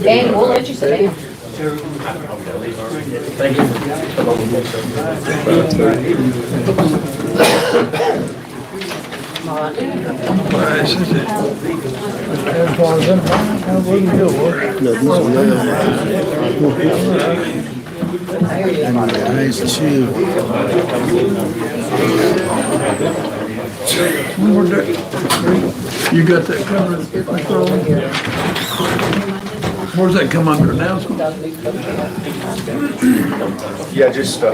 Dan, we'll let you sit down. Thank you. As far as I'm, I wouldn't go worse. Nice too. You got that covered, where's that come under announcement? Yeah, just, I'll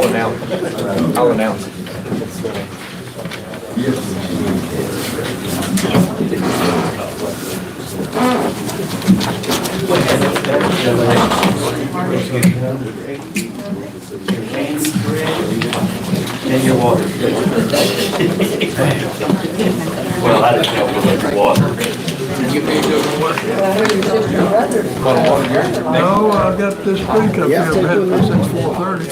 announce it. And your water. Well, I didn't know what your water. No, I got this drink up here, I've had it since 4:30.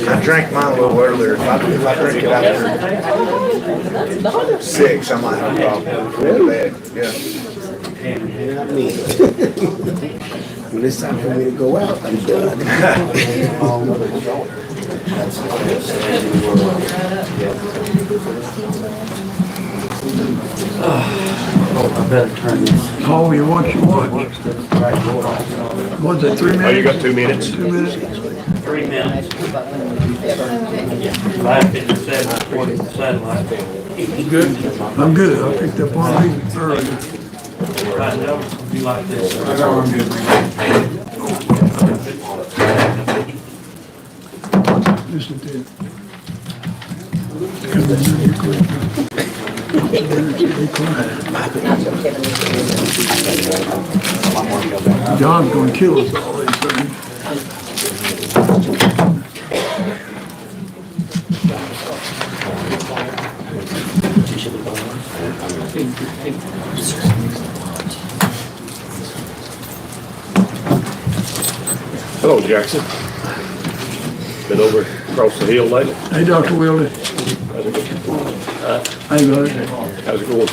I drank mine a little earlier. If I drink it after 6, I might have a problem. Really bad, yeah. Not me. When it's time for me to go out, I'm done. I better turn this. Paul, you watch your watch. What's that, 3 minutes? Oh, you got 2 minutes? 2 minutes? 3 minutes. 5:57, according to satellite. Good? I'm good, I picked up one of these earlier. Right now, be like this. Listen to it. Come in here quick. Be quiet. John's gonna kill us all these things. Hello, Jackson. Been over across the hill lately? Hey, Dr. Willie. How's it going? Hey, buddy. How's it going?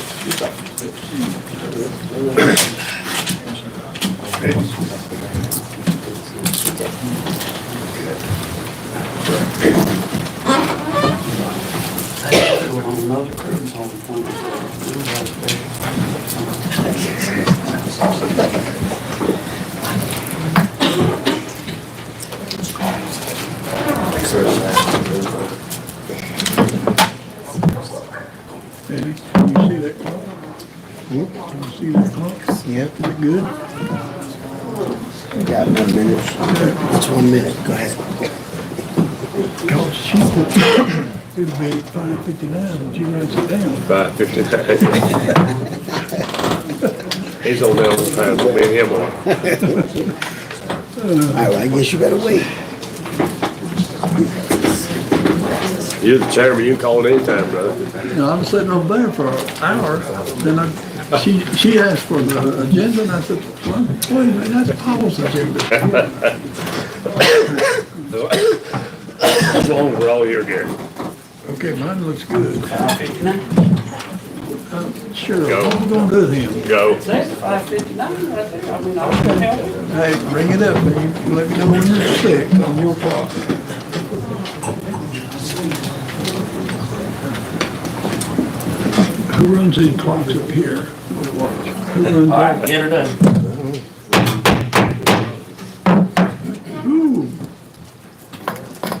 Eddie, can you see that clock? Can you see that clock? Yep, Is it good? got 1 minute. It's 1 minute, go ahead. Cause she put, it'll be 5:59 when she writes it down. 5:59. He's on down the path, me and him on. All right, I guess you better wait. You're the chairman, you can call it anytime, brother. You know, I'm sitting over there for an hour, then she asked for the agenda, and I said, well, wait a minute, that's Paul's agenda. As long as we're all here, Gary. Okay, mine looks good. Sure, Go. what are we gonna do with him? Go. That's 5:59 right there. I mean, I was gonna help him. Hey, bring it up, and you let me know when you're sick on your clock. Who runs these clocks up here? Who runs All right, that? get her done. Ooh.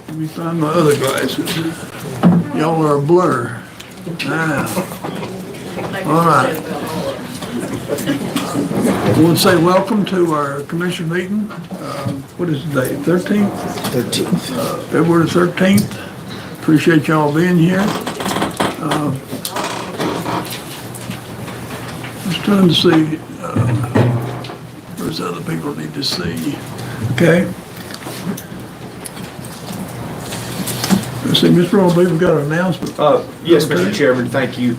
Let me find my other glasses. Y'all are a blur. Ah. All right. I want to say welcome to our commission meeting. What is the date? 13th? 13th. February 13th. Appreciate y'all being here. Just trying to see, there's other people need to see. Okay. Let's see, Mr. Roby, we've got an announcement. Yes, Okay. Mr. Chairman, thank you.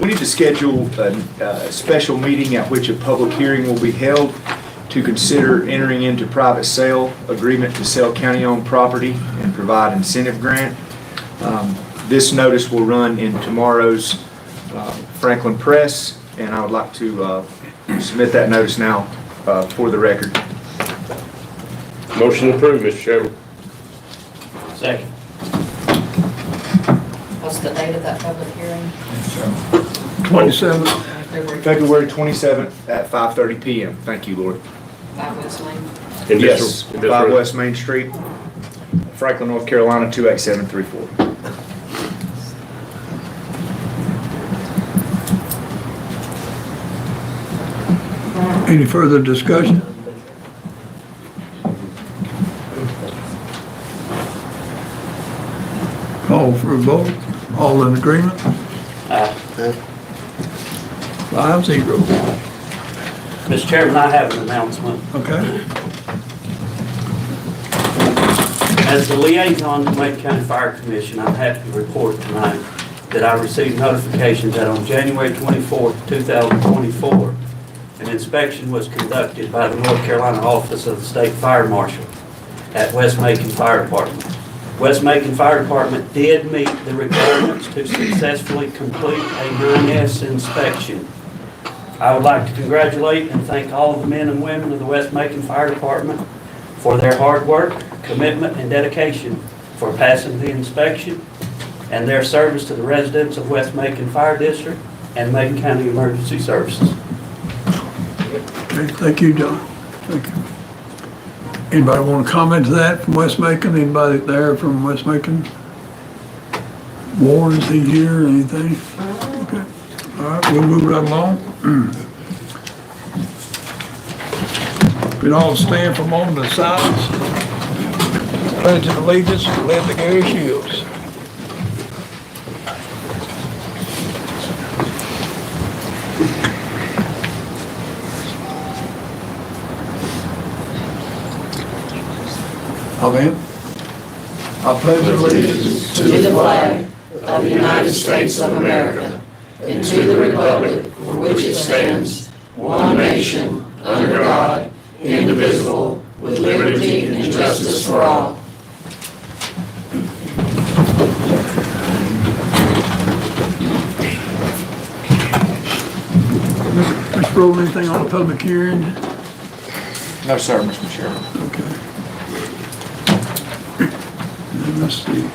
We need to schedule a special meeting at which a public hearing will be held to consider entering into private sale agreement to sell county-owned property and provide incentive grant. This notice will run in tomorrow's Franklin Press, and I would like to submit that notice now for the record. Motion approved, Mr. Chairman. Second. What's the date of that public hearing? 27th. February 27th at 5:30 PM. Thank you, Lord. 5 West Lane. In this Yes, room- in this 5 room. West Main Street, Franklin, North Carolina, 28734. Any further discussion? Call for a vote. All in agreement? 5-0. Mr. Chairman, I have an announcement. Okay. As the liaison to Macon County Fire Commission, I'm happy to report tonight that I received notification that on January 24th, 2024, an inspection was conducted by the North Carolina Office of the State Fire Marshal at West Macon Fire Department. West Macon Fire Department did meet the requirements to successfully complete a 9S inspection. I would like to congratulate and thank all of the men and women of the West Macon Fire Department for their hard work, commitment, and dedication for passing the inspection and their service to the residents of West Macon Fire District and Macon County Emergency Services. Okay, thank you, John. Thank you. Anybody want to comment to that from West Macon? Anybody there from West Macon? Warren, is he here or anything? Okay. All right, we'll move right along. We'd all stand for a moment of silence. Pledge of allegiance, led to Gary Shields. Amen. I pledge allegiance To the flag of the United States of America and to the republic for which it stands, one nation, under God, indivisible, with liberty and justice for all. Mr. Rowe, anything on the public hearing? No, sir, Mr. Chairman. Okay. And let's see.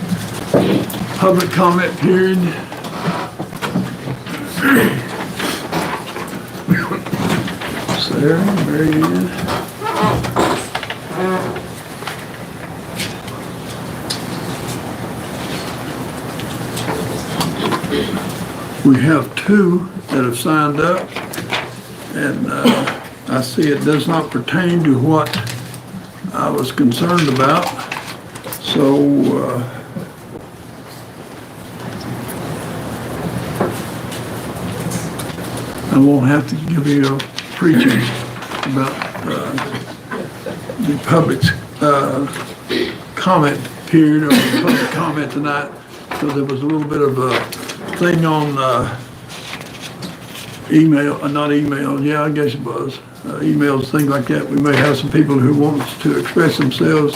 Public comment period. Sarah, Mary Ann. We have two that have signed up, and I see it does not pertain to what I was concerned about, so I won't have to give you a preaching about the public's comment period or the public comment tonight, so there was a little bit of a thing on email, not email, yeah, I guess it was, emails, things like that. We may have some people who want to express themselves,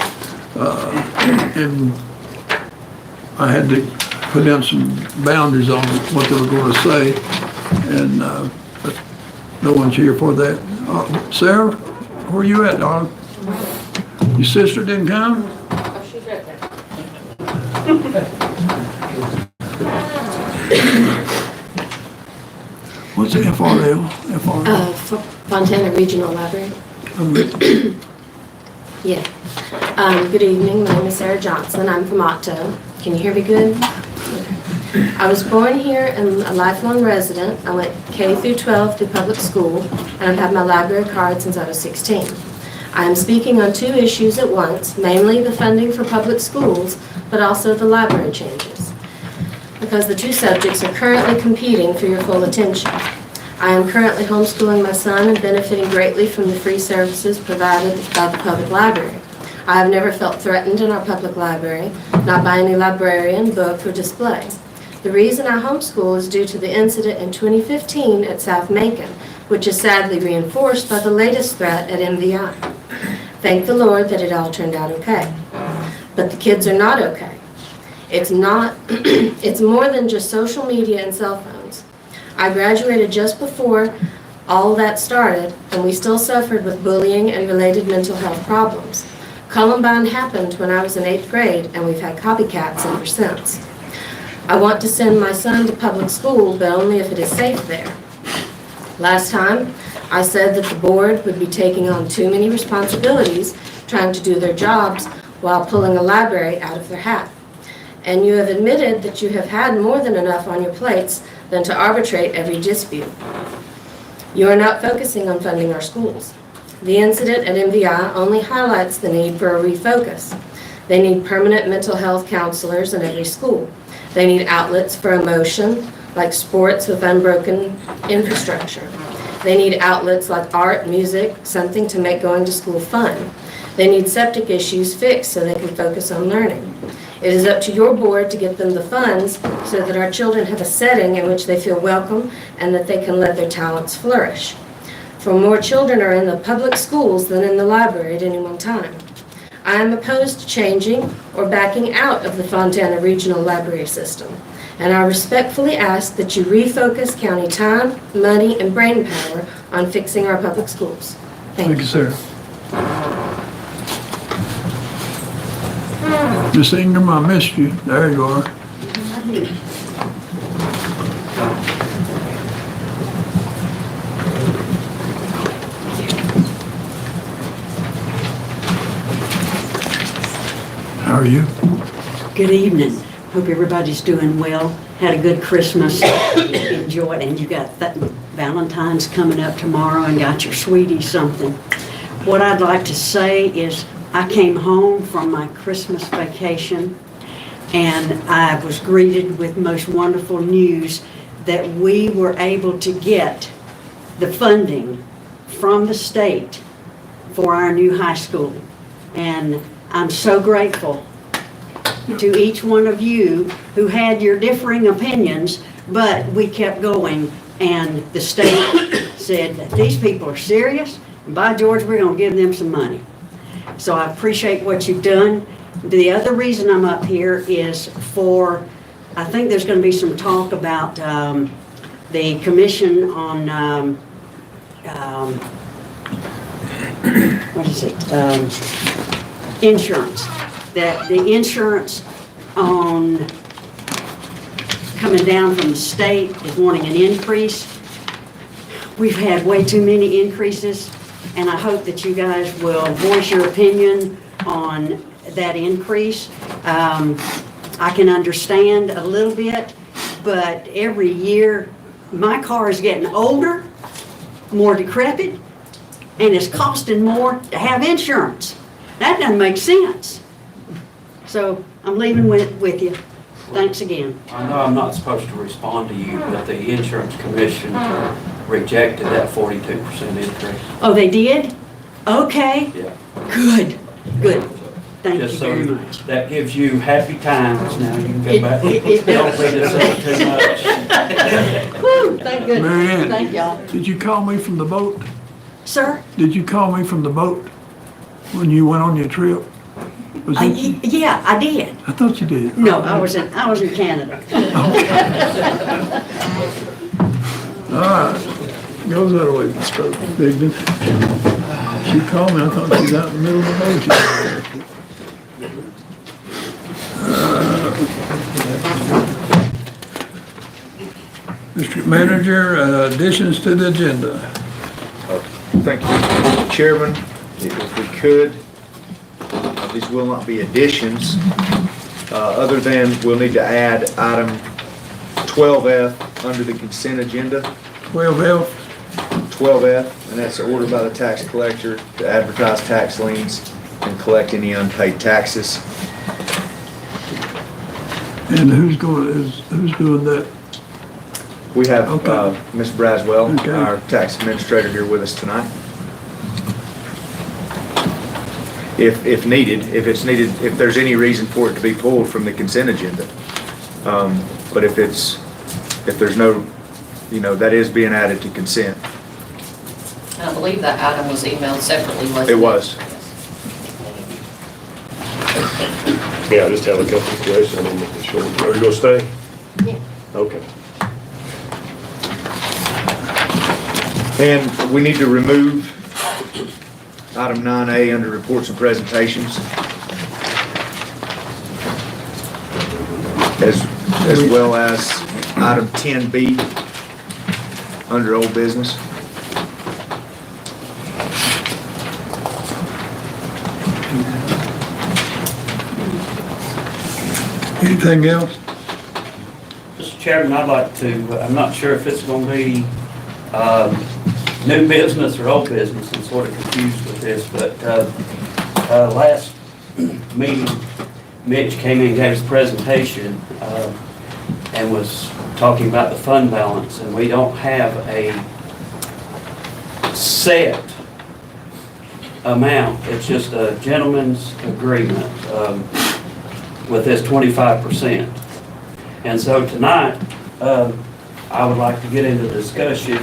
and I had to put down some boundaries on what they were going to say, and but no one's here for that. Sarah, where you at, darling? Your sister didn't come? Oh, she's right there. What's the FRL? FRL? Fontana Regional Library. Yeah. Good evening. My name is Sarah Johnson. I'm from Otto. Can you hear me good? I was born here and a lifelong resident. I went K through 12 through public school, and I've had my library card since I was 16. I am speaking on two issues at once, mainly the funding for public schools, but also the library changes, because the two subjects are currently competing for your full attention. I am currently homeschooling my son and benefiting greatly from the free services provided by the public library. I have never felt threatened in our public library, not by any librarian, book, or display. The reason I homeschool is due to the incident in 2015 at South Macon, which is sadly reinforced by the latest threat at MVI. Thank the Lord that it all turned out okay. But the kids are not okay. It's not, it's more than just social media and cell phones. I graduated just before all that started, and we still suffered with bullying and related mental health problems. Columbine happened when I was in 8th grade, and we've had copycats ever since. I want to send my son to public school, but only if it is safe there. Last time, I said that the board would be taking on too many responsibilities, trying to do their jobs while pulling a library out of their hat. And you have admitted that you have had more than enough on your plates than to arbitrate every dispute. You are not focusing on funding our schools. The incident at MVI only highlights the need for a refocus. They need permanent mental health counselors in every school. They need outlets for emotion, like sports with unbroken infrastructure. They need outlets like art, music, something to make going to school fun. They need septic issues fixed so they can focus on learning. It is up to your board to get them the funds so that our children have a setting in which they feel welcome and that they can let their talents flourish. For more children are in the public schools than in the library at any one time. I am opposed to changing or backing out of the Fontana Regional Library System, and I respectfully ask that you refocus county time, money, and brain power on fixing our public schools. Thank you, sir. Miss Ingram, I missed you. There you are. How are you? Good evening. Hope everybody's doing well. Had a good Christmas. Enjoyed, and you got Valentine's coming up tomorrow and got your sweetie something. What I'd like to say is I came home from my Christmas vacation and I was greeted with most wonderful news that we were able to get the funding from the state for our new high school. And I'm so grateful to each one of you who had your differing opinions, but we kept going, and the state said that these people are serious, and by George, we're going to give them some money. So I appreciate what you've done. The other reason I'm up here is I think there's going to be some talk about the commission on what is it? Insurance. That the insurance on coming down from the state is wanting an increase. We've had way too many increases, and I hope that you guys will voice your opinion on that increase. I can understand a little bit, but every year my car is getting older, more decrepit, and it's costing more to have insurance. That doesn't make sense. So I'm leaving with you. Thanks again. I know I'm not supposed to respond to you, but the insurance commission rejected that 42% increase. Oh, they did? Okay. Yeah. Good. Thank you Just so very much. that gives you happy times now. You can go It- back. it Don't does. beat us up too much. Woo, thank goodness. Mary Ann. Thank y'all. Did you call me from the boat? Sir? Did you call me from the boat when you went on your trip? Was it? Yeah, I did. I thought you did. No, I was in Canada. All right. Goes that way, Mr. Bigden. She called me, I thought she was out in the middle of the ocean. Mr. Manager, additions to the agenda. Thank you, Mr. Chairman. If we could, these will not be additions, other than we'll need to add item 12F under the consent agenda. 12F, 12F, and that's the order by the tax collector to advertise tax liens and collect any unpaid taxes. and who's doing that? We have Okay. Ms. Braswell, Okay. our tax administrator, here with us tonight. If needed, if there's any reason for it to be pulled from the consent agenda. But if there's no, that is being added to consent. And I believe that item was emailed separately, wasn't it? It was. Yeah, I just have a couple of questions. I didn't make sure. Are you gonna stay? Yeah. Okay. And we need to remove item 9A under reports and presentations. As well as item 10B under old business. Anything else? Mr. Chairman, I'd like to, I'm not sure if it's going to be new business or old business. I'm sort of confused with this, but last meeting, Mitch came in and gave his presentation and was talking about the fund balance, and we don't have a set amount. It's just a gentleman's agreement with this 25%. And so tonight, I would like to get into discussion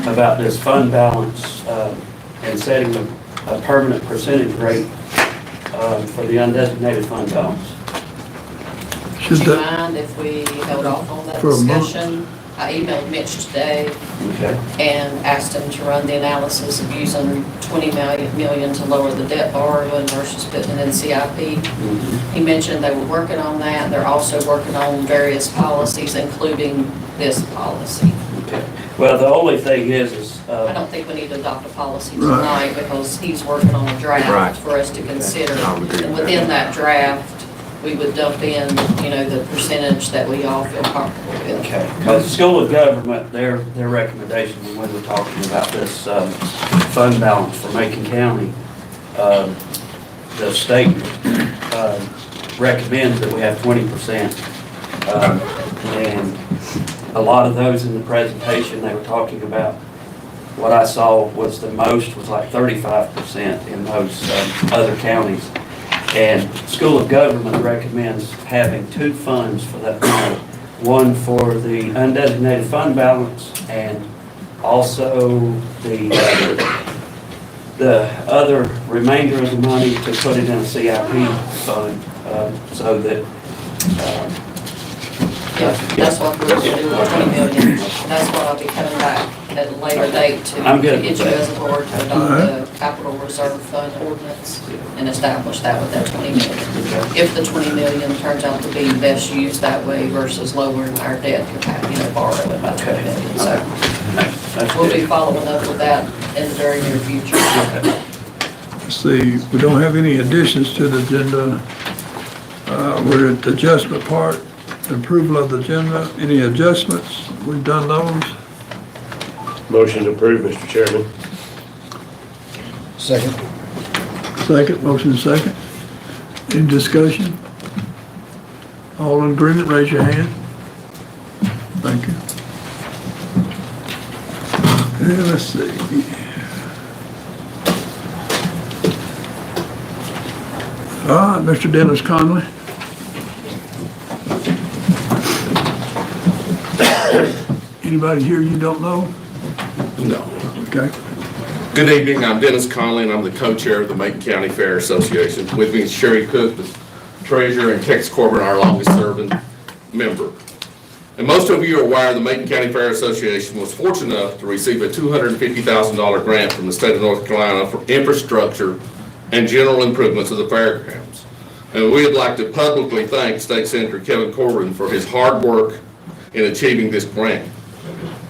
about this fund balance and setting a permanent percentage rate for the undesignated fund balance. Should Do you that, mind if we held off on that For a month? discussion? I emailed Mitch today Okay. and asked him to run the analysis of using 20 million to lower the debt borrowing versus putting it in CIP. He mentioned they were working on that. They're also working on various policies, including this policy. Okay. Well, the only thing is I don't think we need to adopt a policy Right. tonight because he's working on a Right. draft for us to consider. I would agree And with within that draft, we would dump in, the percentage that we all feel comfortable with. okay. Because the School of Government, their recommendation when we were talking about this fund balance for Macon County, the state recommends that we have 20%. And a lot of those in the presentation, they were talking about, what I saw was the most was like 35% in those other counties. And School of Government recommends having two funds for that money. One for the undesignated fund balance and also the other remainder of the money to put it in a CIP fund, so that, Yeah, that's what we're gonna do with 20 million. That's what I'll be coming back at a later date to I'm good get with you that. as a board to adopt the capital reserve fund ordinance and establish that with that 20 million. If the 20 million turns out to be best used that way versus lowering our debt capacity, borrowing by 20 million. So that's we'll be good. following up with that in the very near future. let's see, we don't have any additions to the agenda. We're at the adjustment part, approval of the agenda. Any adjustments? We've done those. Motion to approve, Mr. Chairman. Second. Second, motion second. Any discussion? All in agreement, raise your hand. Thank you. And let's see. All right, Mr. Dennis Conley. Anybody here you don't know? No. Okay. Good evening, I'm Dennis Conley, and I'm the co-chair of the Macon County Fair Association. With me is Sherry Cook, the treasurer, and Tex Corbin, our longest-serving member. And most of you are aware the Macon County Fair Association was fortunate enough to receive a $250,000 grant from the state of North Carolina for infrastructure and general improvements of the fairgrounds. And we would like to publicly thank State Senator Kevin Corbin for his hard work in achieving this grant.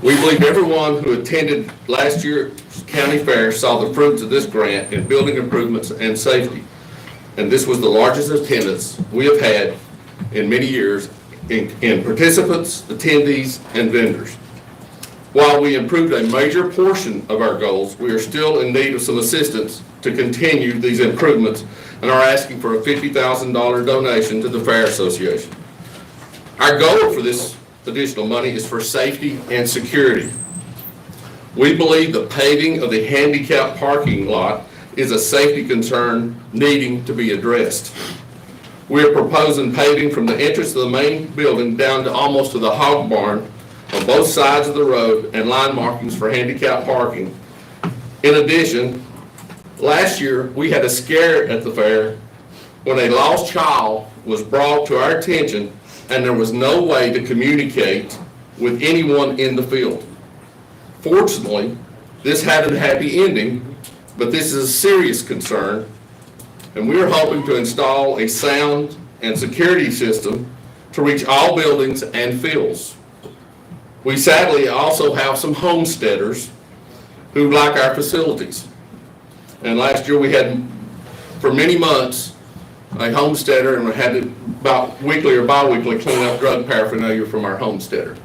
We believe everyone who attended last year's county fair saw the fruits of this grant in building improvements and safety. And this was the largest attendance we have had in many years in participants, attendees, and vendors. While we improved a major portion of our goals, we are still in need of some assistance to continue these improvements and are asking for a $50,000 donation to the Fair Association. Our goal for this additional money is for safety and security. We believe the paving of the handicap parking lot is a safety concern needing to be addressed. We are proposing paving from the entrance of the main building down to almost to the hog barn on both sides of the road and line markings for handicap parking. In addition, last year we had a scare at the fair when a lost child was brought to our attention and there was no way to communicate with anyone in the field. Fortunately, this had a happy ending, but this is a serious concern, and we are hoping to install a sound and security system to reach all buildings and fields. We sadly also have some homesteaders who like our facilities. And last year we had, for many months, a homesteader, and we had to about weekly or bi-weekly clean up drug paraphernalia from our homesteader.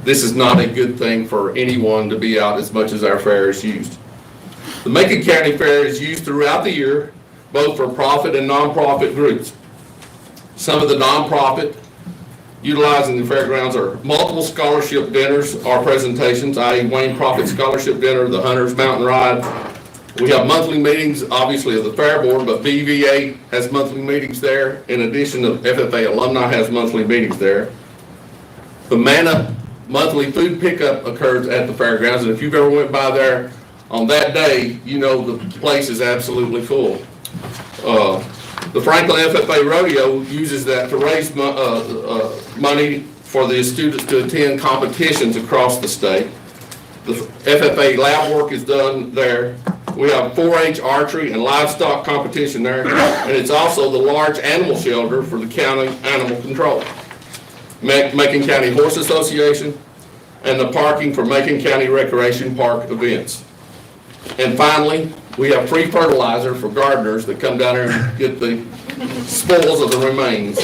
This is not a good thing for anyone to be out as much as our fair is used. The Macon County Fair is used throughout the year, both for profit and nonprofit groups. Some of the nonprofit utilizing the fairgrounds are multiple scholarship dinners or presentations, i.e. Wayne Profit Scholarship Dinner, the Hunters Mountain Ride. We have monthly meetings, obviously, of the Fair Board, but BVA has monthly meetings there. In addition, the FFA alumni has monthly meetings there. The Manna monthly food pickup occurs at the fairgrounds, and if you've ever went by there on that day, you know the place is absolutely full. The Franklin FFA Rodeo uses that to raise money for the students to attend competitions across the state. The FFA lab work is done there. We have 4-H archery and livestock competition there, and it's also the large animal shelter for the county animal control. Macon County Horse Association, and the parking for Macon County Recreation Park events. And finally, we have free fertilizer for gardeners that come down there and get the spoils of the remains.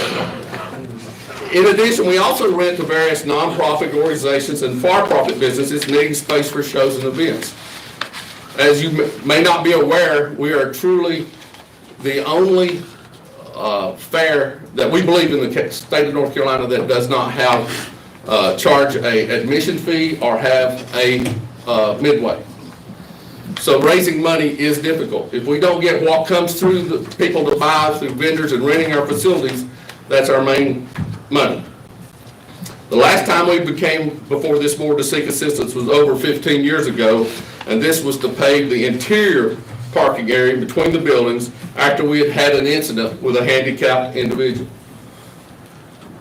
In addition, we also rent to various nonprofit organizations and for-profit businesses needing space for shows and events. As you may not be aware, we are truly the only fair that we believe in the state of North Carolina that does not have charge a admission fee or have a midway. So raising money is difficult. If we don't get what comes through the people to buy through vendors and renting our facilities, that's our main money. The last time we came before this board to seek assistance was over 15 years ago, and this was to pave the interior parking area between the buildings after we had had an incident with a handicapped individual.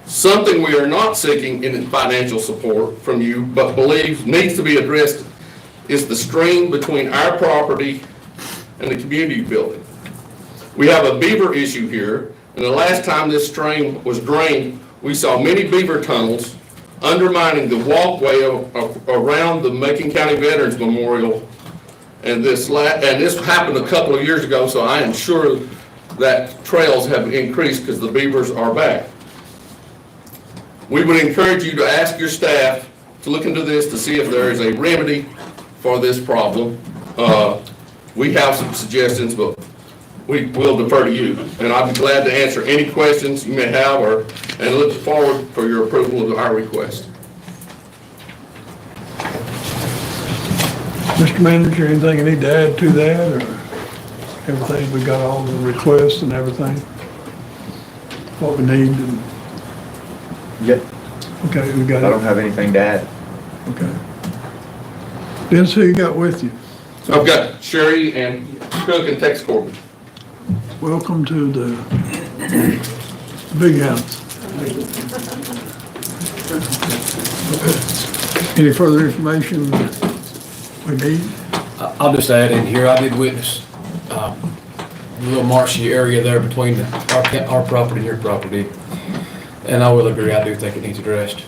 Something we are not seeking in financial support from you, but believe needs to be addressed, is the stream between our property and the community building. We have a beaver issue here, and the last time this stream was drained, we saw many beaver tunnels undermining the walkway around the Macon County Veterans Memorial. And this happened a couple of years ago, so I am sure that trails have increased because the beavers are back. We would encourage you to ask your staff to look into this to see if there is a remedy for this problem. We have some suggestions, but we will defer to you. And I'd be glad to answer any questions you may have, and look forward for your approval of our request. Mr. Manager, anything you need to add to that, or everything, we got all the requests and everything? What we need, and, Yep, okay, we got I it, don't have anything to add. okay. Dennis, who you got with you? I've got Sherry and Cook and Tex Corbin. Welcome to the big house. Any further information we need? I'll just add in here, I did witness the little marshy area there between our property and your property. And I will agree, I do think it needs addressed.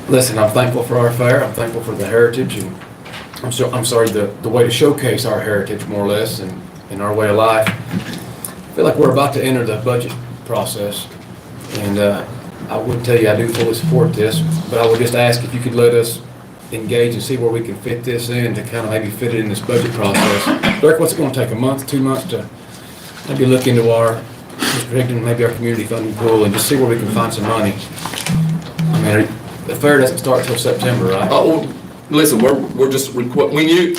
Listen, I'm thankful for our fair, I'm thankful for the heritage, and I'm sorry, the way to showcase our heritage more or less and our way of life. I feel like we're about to enter the budget process, and I would tell you I do fully support this, but I would just ask if you could let us engage and see where we can fit this in to kind of maybe fit it in this budget process. Derek, what's it gonna take, a month, 2 months to maybe look into our, Mr. Higdon, maybe our community funding pool and just see where we can find some money? I mean, the fair doesn't start until September, right? Oh, listen, we're just, we knew,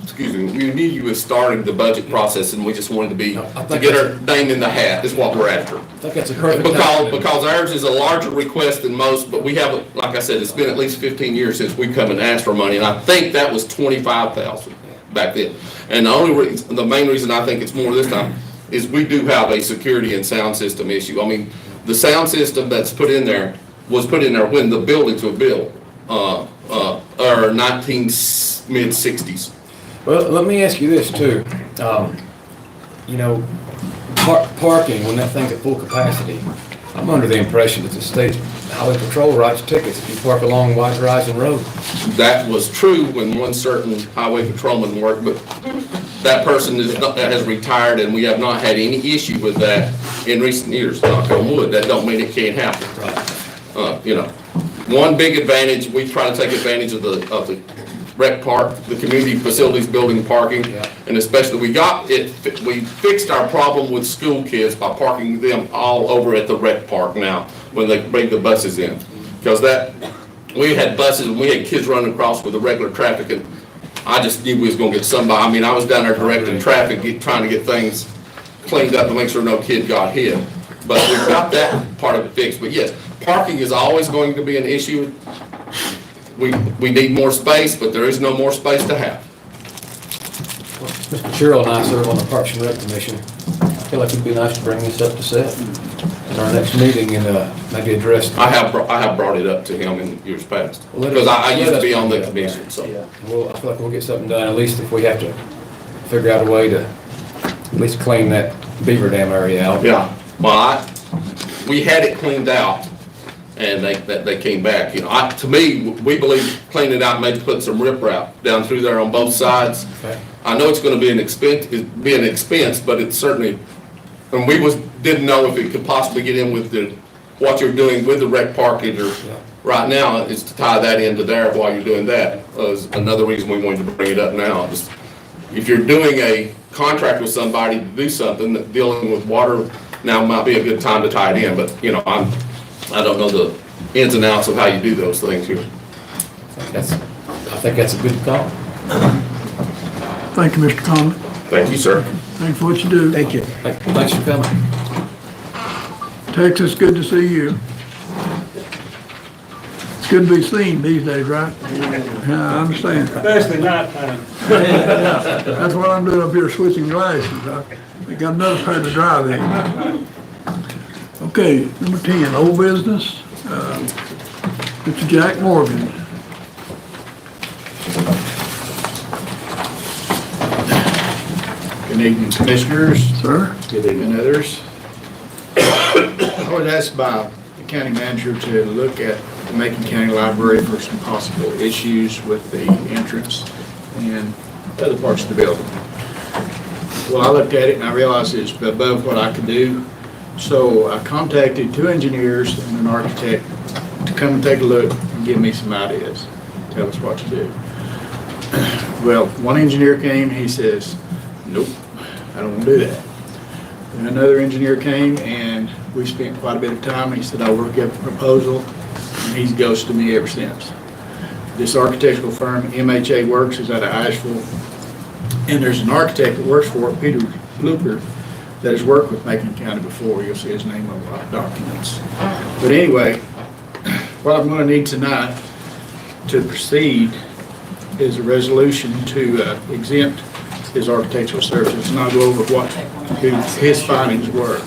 excuse me, we knew you were starting the budget process, and we just wanted to be, to get our name in the hat is what we're after. I think that's a perfect time. Because ours is a larger request than most, but we haven't, like I said, it's been at least 15 years since we come and asked for money, and I think that was $25,000. back then. And the main reason I think it's more this time is we do have a security and sound system issue. I mean, the sound system that's put in there was put in there when the buildings were built, or mid-60s. Well, let me ask you this too. You know, parking, when that thing's at full capacity, I'm under the impression that the state highway patrol writes tickets if you park along Wide Horizon Road. That was true when one certain highway patrolman worked, but that person has retired, and we have not had any issue with that in recent years, knock on wood. That don't mean it can't happen. You know, one big advantage, we try to take advantage of the rec park, the community facilities building parking, and especially we fixed our problem with school kids by parking them all over at the rec park now when they bring the buses in. Because we had buses and we had kids running across with the regular traffic, and I just knew we was gonna get somebody. I mean, I was down there directing traffic, trying to get things cleaned up to make sure no kid got hit. But we've got that part of it fixed. But yes, parking is always going to be an issue. We need more space, but there is no more space to have. Mr. Sherrill and I serve on the Parks and Rec Commission. I feel like it'd be nice to bring this up to Seth at our next meeting and maybe address. I have brought it up to him in years past, Well, because I used to be on the yeah, commission, so. Well, I feel like we'll get something done, at least if we have to figure out a way to at least clean that beaver dam area out. Yeah, well, we had it cleaned out, and they came back, you know. To me, we believe cleaning it out, maybe put some riprap down through there on both sides. Okay. I know it's gonna be an expense, but it's certainly, and didn't know if it could possibly get in with what you're doing with the rec parking, or right now, is to tie that into there while you're doing that. Is another reason we wanted to bring it up now. If you're doing a contract with somebody to do something, that dealing with water, now might be a good time to tie it in, but, you know, I don't know the ins and outs of how you do those things here. I think that's a good call. Thank you, Mr. Conley. Thank you, sir. Thanks for what you do. Thank you. Thanks for coming. Texas, good to see you. It's good to be seen these days, right? Yeah, I understand. Especially nighttime. That's what I'm doing up here, switching glasses. I got another pair to drive in. Okay, number 10, old business. Mr. Jack Morgan. Good evening, commissioners. Sir? Good evening, others. I was asked by the county manager to look at the Macon County Library for some possible issues with the entrance and other parts of the building. Well, I looked at it and I realized it's above what I could do. So I contacted 2 engineers and an architect to come and take a look and give me some ideas, tell us what to do. Well, one engineer came, he says, nope, I don't want to do that. And another engineer came and we spent quite a bit of time. He said, I'll work up a proposal, and he's ghosted me ever since. This architectural firm, MHA Works, is out of Asheville. And there's an architect that works for it, Peter Looper, that has worked with Macon County before. You'll see his name on a lot of documents. But anyway, what I'm going to need tonight to proceed is a resolution to exempt his architectural services, and I'll go over what his findings were.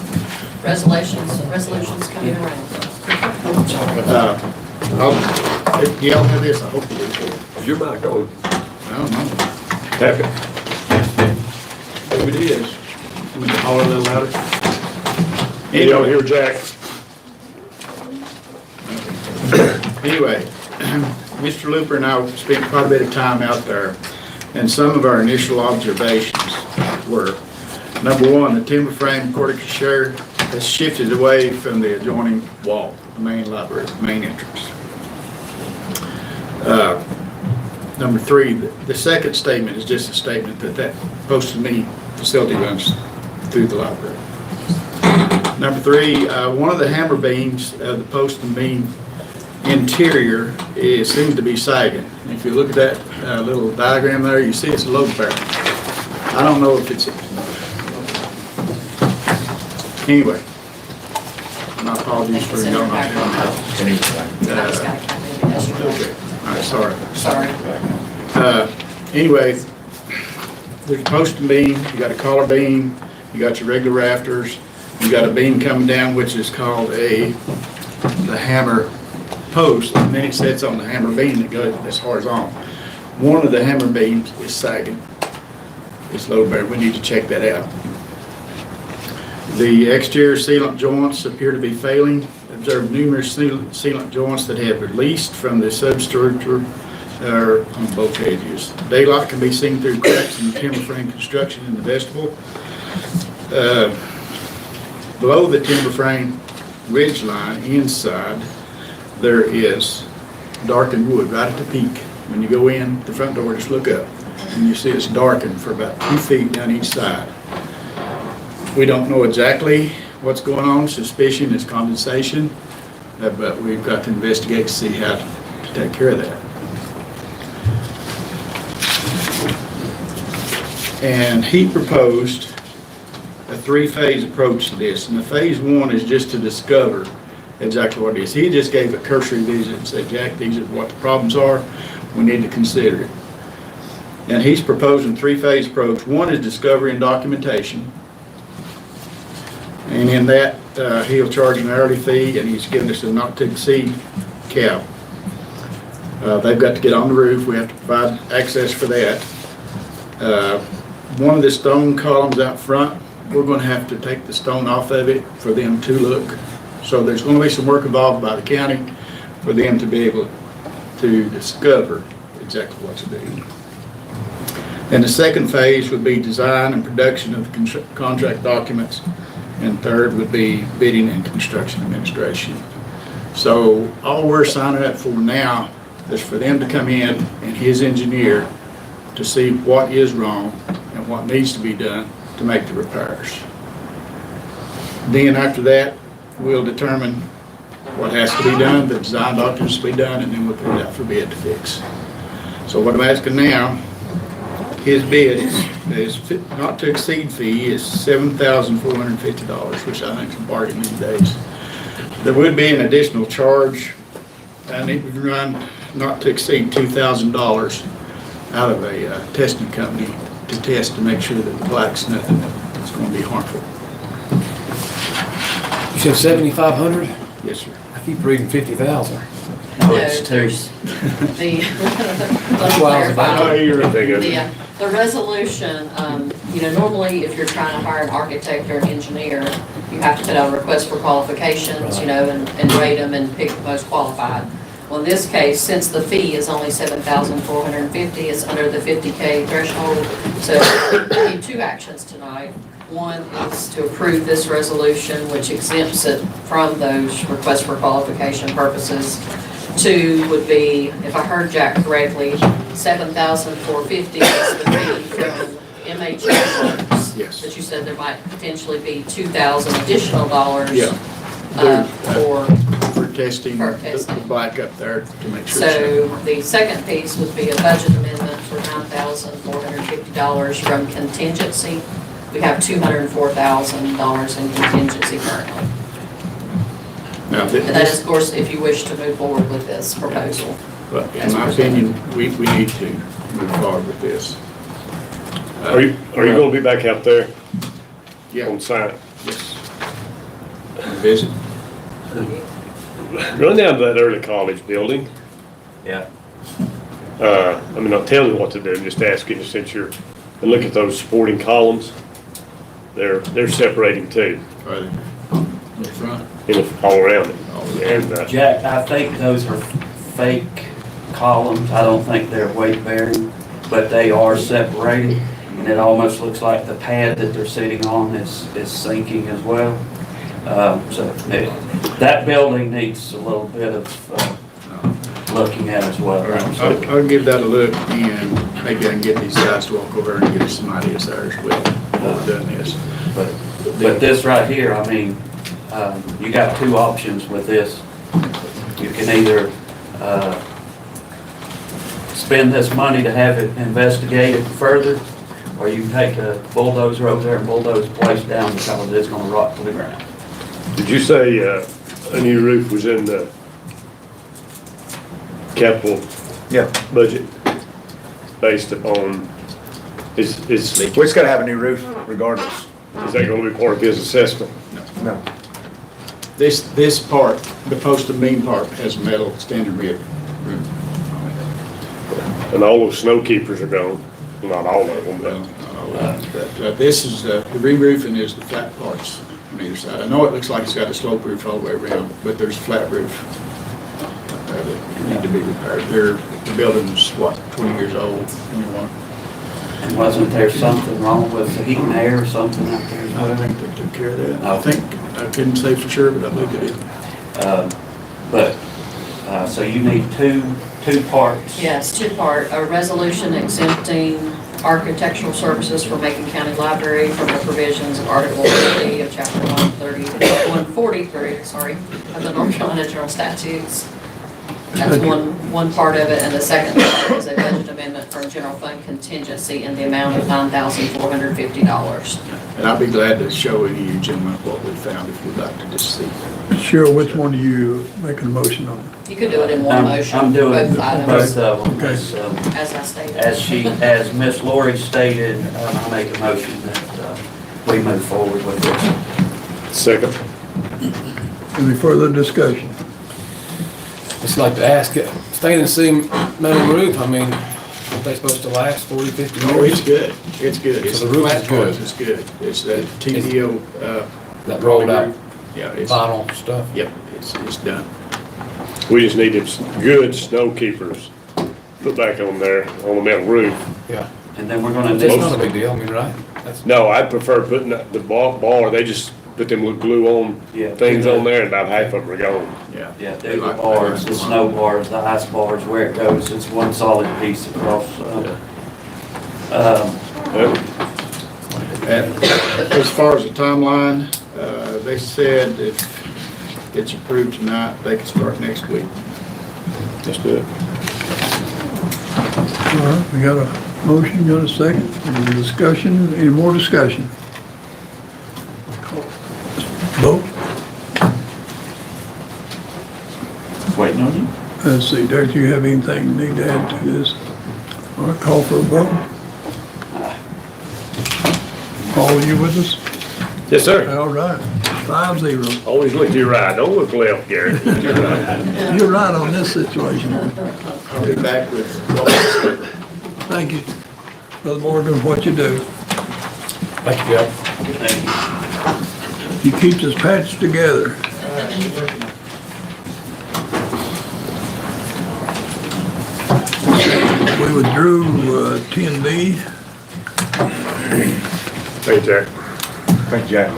Resolutions coming around. Do y'all have this? I hope you do. Is your mic on? I don't know. Tap it. Maybe it is. Let me holler a little louder. You don't hear Jack? Anyway, Mr. Looper and I spent quite a bit of time out there, and some of our initial observations were, number one, the timber frame courtyard has shifted away from the adjoining wall, the main library, main entrance. Number 3, the second statement is just a statement that post-to-me facility runs through the library. Number 3, one of the hammer beams of the post-to-beam interior seems to be sagging. If you look at that little diagram there, you see it's a load bearing. I don't know if it's... Anyway, my apologies for y'all not having that. Okay, all right, sorry. Sorry. Anyway, there's a posting beam, you got a collar beam, you got your regular rafters, you got a beam coming down which is called the hammer post, and then it sets on the hammer beam that's horizontal. One of the hammer beams is sagging. It's load bearing. We need to check that out. The exterior sealant joints appear to be failing. Observed numerous sealant joints that have released from the substructure on both edges. Daylight can be seen through cracks in the timber frame construction in the vestibule. Below the timber frame ridge line inside, there is darkened wood right at the peak. When you go in the front door, just look up and you see it's darkened for about 2 feet down each side. We don't know exactly what's going on. Suspicion is condensation, but we've got to investigate to see how to take care of that. And he proposed a 3-phase approach to this. And the phase 1 is just to discover exactly what it is. He just gave a cursory visit and said, Jack, these are what the problems are. We need to consider it. And he's proposing 3-phase approach. 1 is discovery and documentation. And in that, he'll charge an hourly fee, and he's given us a not to exceed cap. They've got to get on the roof. We have to provide access for that. One of the stone columns out front, we're going to have to take the stone off of it for them to look. So there's going to be some work involved by the county for them to be able to discover exactly what to do. And the second phase would be design and production of contract documents. And third would be bidding and construction administration. So all we're signing up for now is for them to come in and his engineer to see what is wrong and what needs to be done to make the repairs. Then after that, we'll determine what has to be done, the design documents to be done, and then we'll put it out for bid to fix. So what I'm asking now, his bid is not to exceed fee is $7,450, which I think is a bargain these days. There would be an additional charge, and it would run not to exceed $2,000 out of a testing company to test to make sure that the black's nothing that's going to be harmful. You said 7,500? Yes, sir. I keep reading 50,000. No, it's two. The resolution, normally if you're trying to hire an architect or an engineer, you have to put out a request for qualifications, and rate them and pick the most qualified. Well, in this case, since the fee is only $7,450, it's under the 50K threshold. So we need 2 actions tonight. One is to approve this resolution, which exempts it from those requests for qualification purposes. 2 would be, if I heard Jack correctly, $7,450 is the fee from MHA. Yes. But you said there might potentially be $2,000 additional dollars. Yeah. For testing the black up there to make sure. So the second piece would be a budget amendment for $9,450 from contingency. We have $204,000 in contingency currently. Now, And that is, of course, if you wish to move forward with this proposal. But in my opinion, we need to move forward with this. Are you gonna be back out there Yeah. on site? Yes. Visit. Run down to that early college building. Yeah. I'm not telling you what to do, I'm just asking you since you're, and look at those supporting columns. They're separating too, Right in the front. all around it. And, Jack, I think those are fake columns. I don't think they're weight bearing, but they are separating. And it almost looks like the pad that they're sitting on is sinking as well. That building needs a little bit of looking at as well. All right, I'll give that a look, and maybe I can get these guys to walk over and give us some ideas there as well, while we're doing this. But this right here, I mean, you got 2 options with this. You can either spend this money to have it investigated further, or you can take a bulldozer over there and bulldoze the place down because it's gonna rot to the ground. did you say a new roof was in the capital Yeah. budget based upon Is We just gotta have a new roof regardless. that gonna be part of his assessment? No. This part, the post and beam part, has metal standard rib. And all those snow keepers are gone, not all of them, Well, but. but this is, the re-roofing is the flat parts on either side. I know it looks like it's got a slope roof all the way around, but there's a flat roof that need to be repaired. The building's, what, 20 years old, 21? And wasn't there something wrong with the heat and air or something out there? I think they took care of that. I think, I couldn't say for sure, but I believe they did. So you need two parts? Yes, two-part, a resolution exempting architectural services for Macon County Library from the provisions of Article 30 of Chapter 143, of the North Carolina General Statutes. That's one part of it, and the second part is a budget amendment for a general fund contingency in the amount of $9,450. And I'll be glad to show any of you gentlemen what we found if you'd like to just see. Cheryl, which one are you making a motion on? You could do it in one motion. I'm doing both both items, of them. Okay. as I stated. As Ms. Lori stated, I make a motion that we move forward with this. Second. Any further discussion? Just like to ask, staying in the same metal roof, I mean, are they supposed to last 40, 50 years? Oh, it's good. It's good. It's So the roof flat is good. parts, It's good. It's that TDO, That rolled out yeah, it's, vinyl stuff? yep, it's done. We just need some good snow keepers put back on there, on the metal roof. Yeah. And then we're gonna That's do, not a big deal, I mean, right? That's- No, I'd prefer putting the bar, they just put them little glue-on Yeah. things on there, and about half of them are gone. yeah, do the bars, the snow bars, the ice bars, where it goes, it's one solid piece across. Well, And as far as the timeline, they said if it's approved tonight, they can start next week. Let's do it. All right, we got a motion, got a second, any discussion, any more discussion? Vote. Waiting on you. Let's see, Derek, do you have anything you need to add to this? All right, call for a vote. Paul, are you with us? Yes, sir. All right, 5-0. Always look to your right, don't look left, Gary. Look to your right. You're right on this situation. I'll be back with. Thank you. Brother Morgan, what you do. Thank you, Jeff. Thank you. You keep us patched together. We withdrew 10D. Thank you, Jack. Thank you, Jack.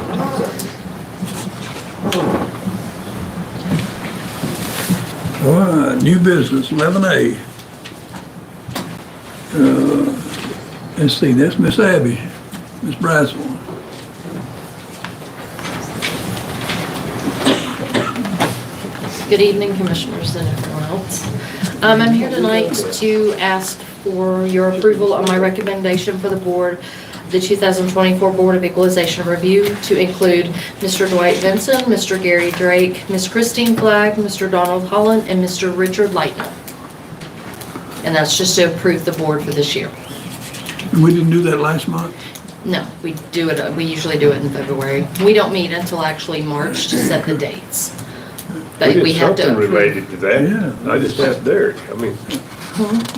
All right, new business, 11A. Let's see, that's Miss Abby, Miss Braswell. Good evening, Commissioners and everyone else. I'm here tonight to ask for your approval on my recommendation for the board, the 2024 Board of Equalization Review, to include Mr. Dwight Vinson, Mr. Gary Drake, Ms. Christine Flagg, Mr. Donald Holland, and Mr. Richard Lightner. And that's just to approve the board for this year. We didn't do that last month? No, we usually do it in February. We don't meet until actually March to set the dates. But we did have to something approve. related to that. Yeah. I just asked Derek, I mean,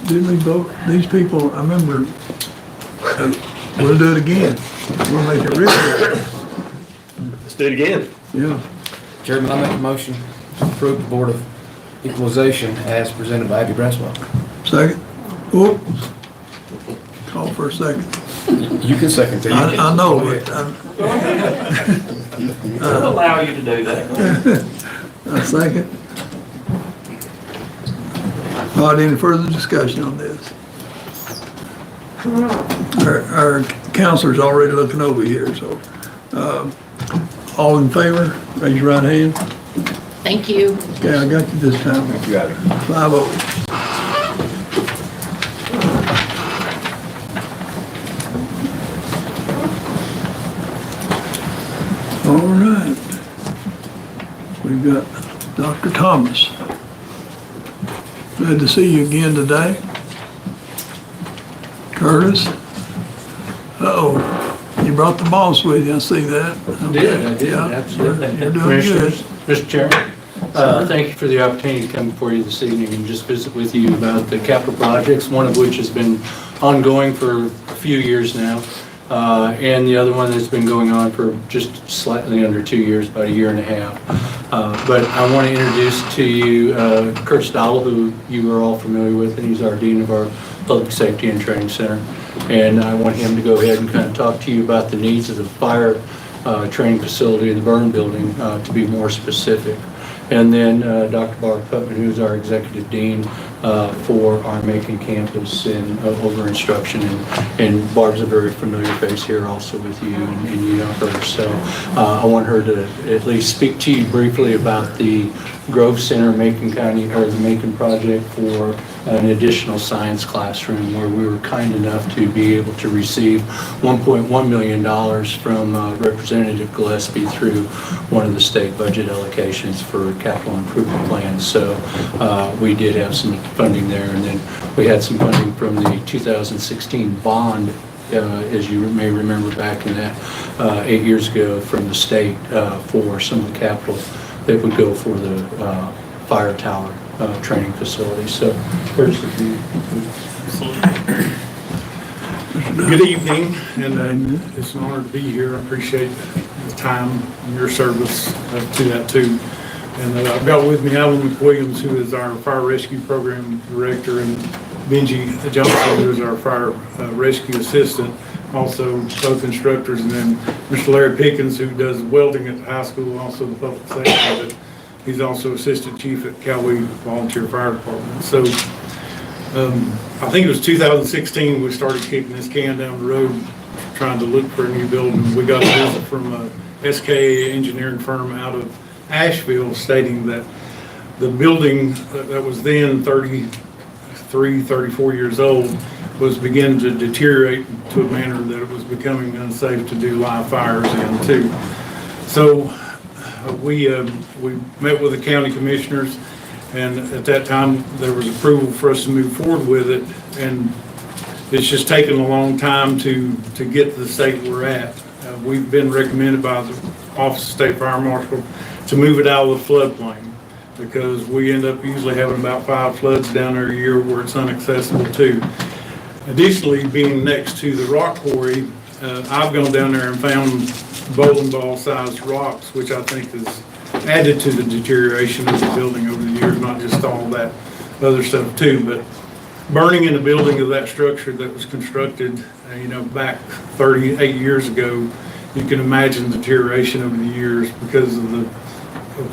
Didn't we vote? These people, I remember, we'll do it again. We'll make it real good. let's do it again. Yeah. Chairman, I make a motion to approve the Board of Equalization as presented by Abby Braswell. Second? Whoop. Call for a second. You can second that. I know, Go but ahead. We'll allow you to do that. a second. All right, any further discussion on this? Our counselor's already looking over here, so, all in favor, raise your right hand. Thank you. Okay, I got you this time. You got it. 5-0. All right. We've got Dr. Thomas. Glad to see you again today. Curtis, Uh-oh, you brought the boss with you, I see that. I did, Yeah, absolutely. You're doing good. Commissioners, Mr. Chairman, thank you for the opportunity to come before you this evening and just visit with you about the capital projects, one of which has been ongoing for a few years now, and the other one has been going on for just slightly under 2 years, about a year and a half. But I want to introduce to you Kurt Stoll, who you are all familiar with, and he's our Dean of our Public Safety and Training Center. And I want him to go ahead and kind of talk to you about the needs of the fire training facility, the burn building, to be more specific. And then Dr. Barb Putman, who's our Executive Dean for our Macon campus and over instruction. And Barb's a very familiar face here also with you, and you know her. So I want her to at least speak to you briefly about the Grove Center Macon County, or the Macon project for an additional science classroom, where we were kind enough to be able to receive $1.1 million from Representative Gillespie through one of the state budget allocations for capital improvement plans. So we did have some funding there, and then we had some funding from the 2016 bond, as you may remember back in that 8 years ago, from the state for some of the capital that would go for the fire tower training facility. So first, if you Good evening, and it's an honor to be here. I appreciate the time and your service to that too. And I've got with me Alan McWilliams, who is our Fire Rescue Program Director, and Benji Johnson, who is our Fire Rescue Assistant, also both instructors, and then Mr. Larry Pickens, who does welding at the high school, also the public safety, but he's also Assistant Chief at Cowee Volunteer Fire Department. So I think it was 2016 we started kicking this can down the road, trying to look for a new building. We got a visit from a SKA engineering firm out of Asheville stating that the building that was then 33, 34 years old was beginning to deteriorate to a manner that it was becoming unsafe to do live fires in too. So we met with the county commissioners, and at that time there was approval for us to move forward with it, and it's just taken a long time to get to the state we're at. We've been recommended by the Office of State Fire Marshal to move it out of the floodplain, because we end up usually having about 5 floods down there a year where it's inaccessible too. Additionally, being next to the rock quarry, I've gone down there and found bowling ball sized rocks, which I think has added to the deterioration of the building over the years, not just all that other stuff too, but burning in a building of that structure that was constructed, back 38 years ago, you can imagine the deterioration over the years because of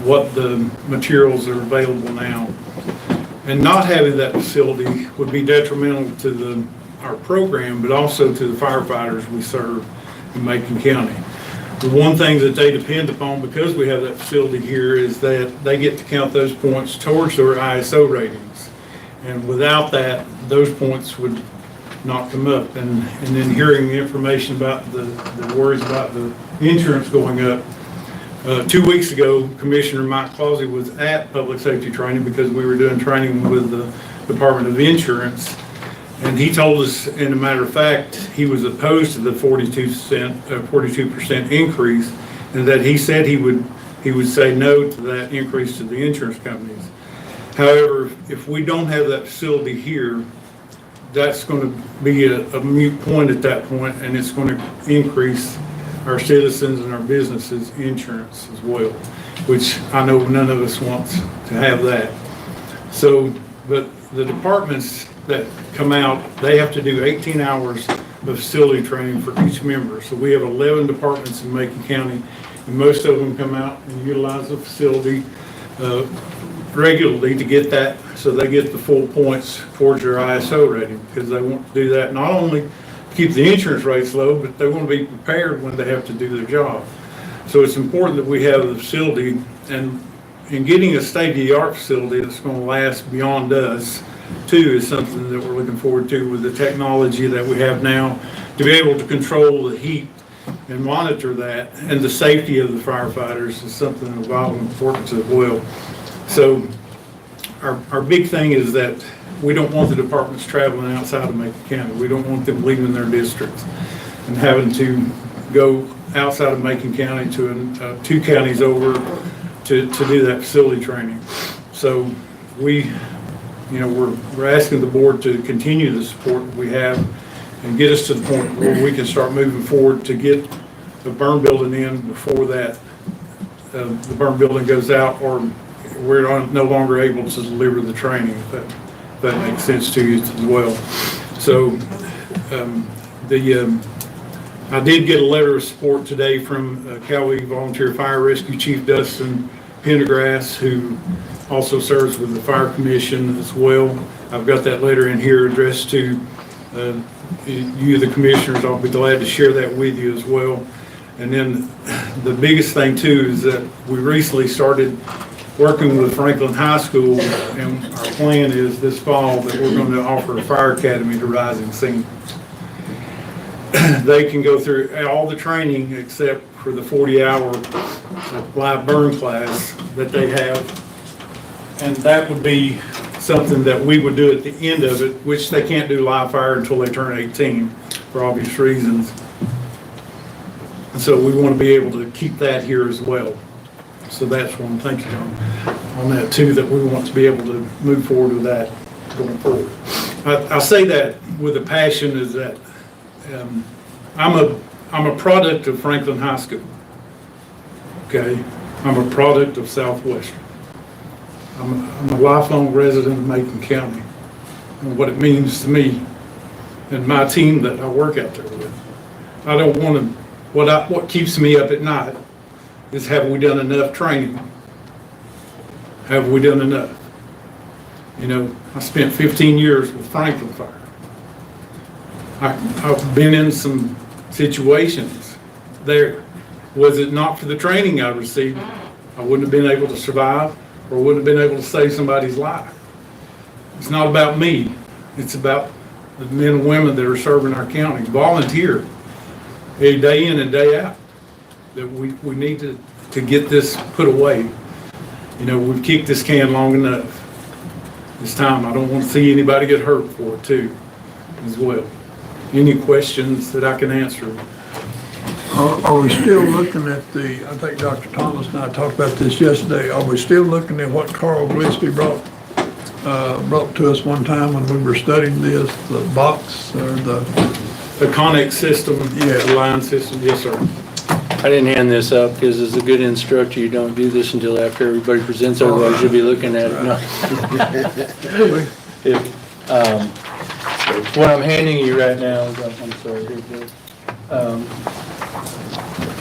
what the materials are available now. And not having that facility would be detrimental to our program, but also to the firefighters we serve in Macon County. The one thing that they depend upon, because we have that facility here, is that they get to count those points towards their ISO ratings. And without that, those points would not come up. And then hearing the information about the worries about the insurance going up, 2 weeks ago, Commissioner Mike Clausey was at public safety training because we were doing training with the Department of Insurance. And he told us, in a matter of fact, he was opposed to the 42% increase, and that he said he would say no to that increase to the insurance companies. However, if we don't have that facility here, that's going to be a moot point at that point, and it's going to increase our citizens and our businesses' insurance as well, which I know none of us wants to have that. So, but the departments that come out, they have to do 18 hours of facility training for each member. So we have 11 departments in Macon County, and most of them come out and utilize the facility regularly to get that, so they get the full points towards their ISO rating, because they want to do that not only to keep the insurance rates low, but they want to be prepared when they have to do their job. So it's important that we have the facility, and in getting a state-of-the-art facility that's going to last beyond us too is something that we're looking forward to, with the technology that we have now, to be able to control the heat and monitor that, and the safety of the firefighters is something of vital importance as well. So our big thing is that we don't want the departments traveling outside of Macon County. We don't want them leaving their districts. and having to go outside of Macon County to 2 counties over to do that facility training. So we're asking the board to continue the support we have and get us to the point where we can start moving forward to get the burn building in before that the burn building goes out, or we're no longer able to deliver the training, if that makes sense to you as well. So I did get a letter of support today from Cowee Volunteer Fire Rescue Chief Dustin Pendergrass, who also serves with the Fire Commission as well. I've got that letter in here addressed to you, the commissioners. I'll be glad to share that with you as well. And then the biggest thing too is that we recently started working with Franklin High School, and our plan is this fall that we're going to offer a fire academy to rising seniors. They can go through all the training except for the 40-hour live burn class that they have. And that would be something that we would do at the end of it, which they can't do live fire until they turn 18 for obvious reasons. And so we want to be able to keep that here as well. So that's one, thank you, John, on that too, that we want to be able to move forward with that going forward. I say that with a passion, is that I'm a product of Franklin High School. Okay, I'm a product of Southwestern. I'm a lifelong resident of Macon County, and what it means to me and my team that I work out there with. I don't want to. What keeps me up at night is, have we done enough training? Have we done enough? You know, I spent 15 years with Franklin Fire. I've been in some situations there. Was it not for the training I received, I wouldn't have been able to survive, or wouldn't have been able to save somebody's life. It's not about me. It's about the men and women that are serving our county, volunteer, a day in and day out, that we need to get this put away. You know, we've kicked this can long enough. It's time. I don't want to see anybody get hurt for it too, as well. Any questions that I can answer? Are we still looking at I think Dr. Thomas and I talked about this yesterday, are we still looking at what Carl Gillespie brought to us one time when we were studying this, the box or the Connex system, the line system? Yes, sir. I didn't hand this up because as a good instructor, you don't do this until after everybody presents, otherwise you'll be looking at it. No. What I'm handing you right now, I'm sorry,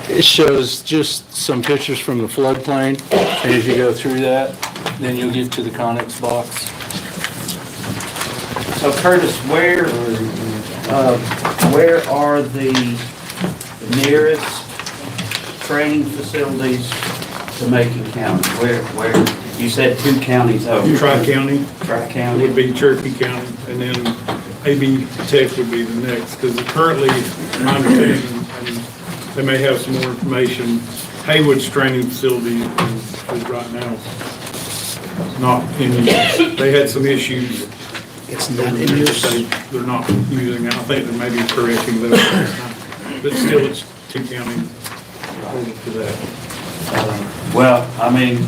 it shows just some pictures from the floodplain, and as you go through that, then you'll get to the Connex box. So Curtis, where are the nearest training facilities to Macon County? Where, you said 2 counties over. Tri-County. Tri-County. Would be Cherokee County, and then AB Tech would be the next, because currently, my understanding, and they may have some more information, Haywood's training facility is right now not in use. They had some issues. It's not in use. They're not using it. I think they may be correcting those, but still it's 2 counties over for that. Well, I mean,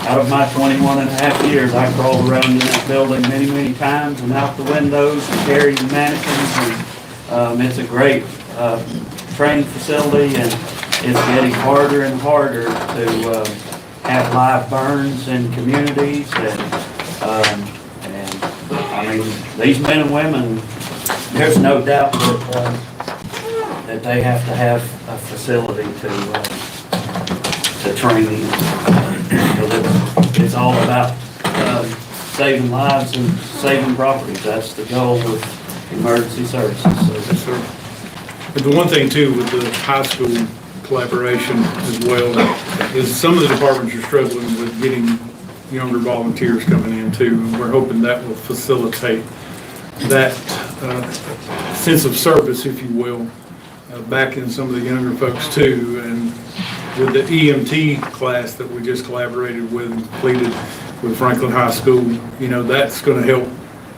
out of my 21 and a half years, I crawled around in that building many, many times and out the windows and carried the mannequins. And it's a great training facility, and it's getting harder and harder to have live burns in communities. And I mean, these men and women, there's no doubt that they have to have a facility to train them. It's all about saving lives and saving properties. That's the goal of emergency services. Yes, sir. But the one thing too with the high school collaboration as well is some of the departments are struggling with getting younger volunteers coming in too, and we're hoping that will facilitate that sense of service, if you will, back in some of the younger folks too. And with the EMT class that we just collaborated with and completed with Franklin High School, you know, that's going to help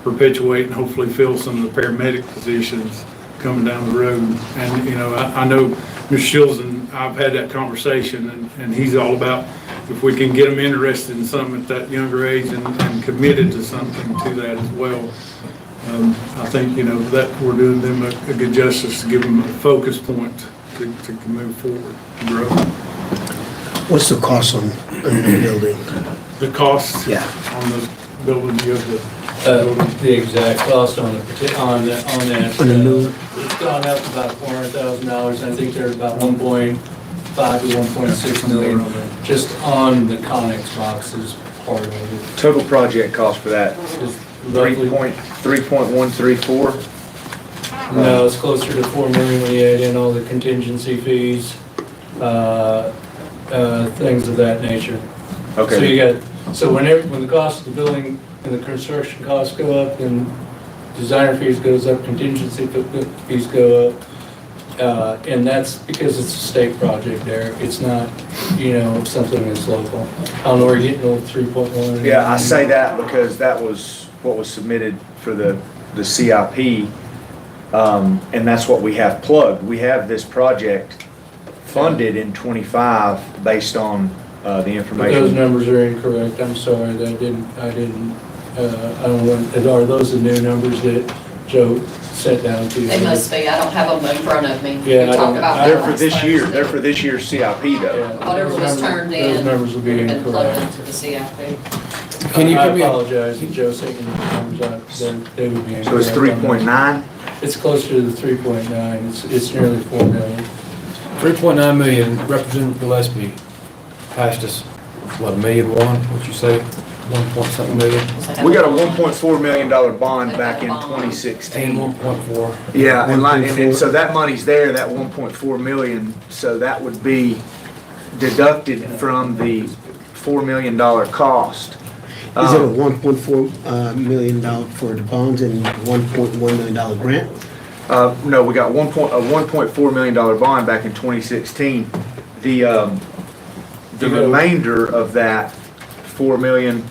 perpetuate and hopefully fill some of the paramedic positions coming down the road. And, you know, I know Mr. Shields and I've had that conversation, and he's all about if we can get them interested in something at that younger age and committed to something to that as well. I think, you know, that we're doing them a good justice to give them a focus point to move forward and grow. What's the cost on the building? The cost Yeah. on the building, you have The exact cost on that. On the new- It's gone up about $400,000. I think they're about 1.5 to 1.6 million, just on the Conex boxes part of it. Total project cost for that, It's roughly- 3.134. No, it's closer to 4 million when you add in all the contingency fees, things of that nature. So Okay, you got, so when the cost of the building and the construction costs go up, then designer fees goes up, contingency fees go up. And that's because it's a state project there. It's not, you know, something that's local. I don't know where you're getting old 3.1. yeah, I say that because that was what was submitted for the CIP. And that's what we have plugged. We have this project funded in '25 based on the But those information. numbers are incorrect. I'm sorry, I don't know, are those the new numbers that Joe set down to you? They must be, I don't have them in front of me. Yeah, We I talked don't- about They're that for last this year, Thursday. they're for this year's CIP Yeah, though. Whatever those was numbers- turned in. Those numbers will be And plugged incorrect. into the CIP. Can you I give me a- apologize, Joe saying the numbers out, they would be incorrect. So it's 3.9? It's closer to the 3.9, it's nearly 4 million. 3.9 million, Representative Gillespie passed us, what, $1.1 million, what'd you say? 1 point something million? We got a $1.4 million bond back in And 2016. 1.4. Yeah, and so that money's there, that 1.4 million, so that would be deducted from the $4 million cost. Is it a $1.4 million for the bonds and $1.1 million grant? No, we got a $1.4 million bond back in 2016. The remainder of that 4 million,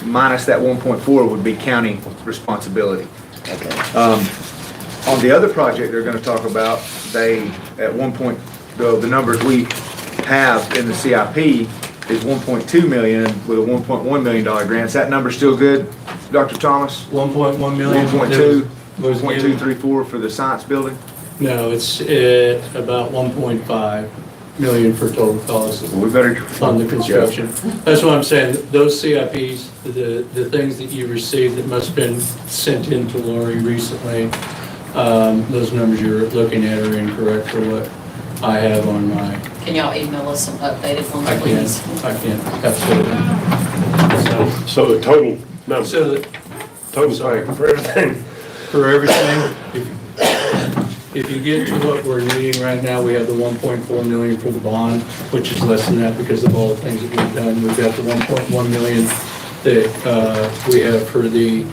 minus that 1.4 would be county responsibility. Okay. On the other project they're gonna talk about, they, at one point, the numbers we have in the CIP is 1.2 million with a $1.1 million grant. Is that number still good, Dr. Thomas? 1.1 million. 1.2, was given- 1.234 for the science building? No, it's about 1.5 million for total cost We better. on the construction. That's what I'm saying, those CIPs, the things that you received that must have been sent in to Lori recently, those numbers you're looking at are incorrect for what I have on my, Can y'all email us some updated ones, I can, please? absolutely. So the total number, So that total thing for everything. for everything, if you get to what we're needing right now, we have the 1.4 million for the bond, which is less than that because of all the things that we've done. We've got the 1.1 million that we have for the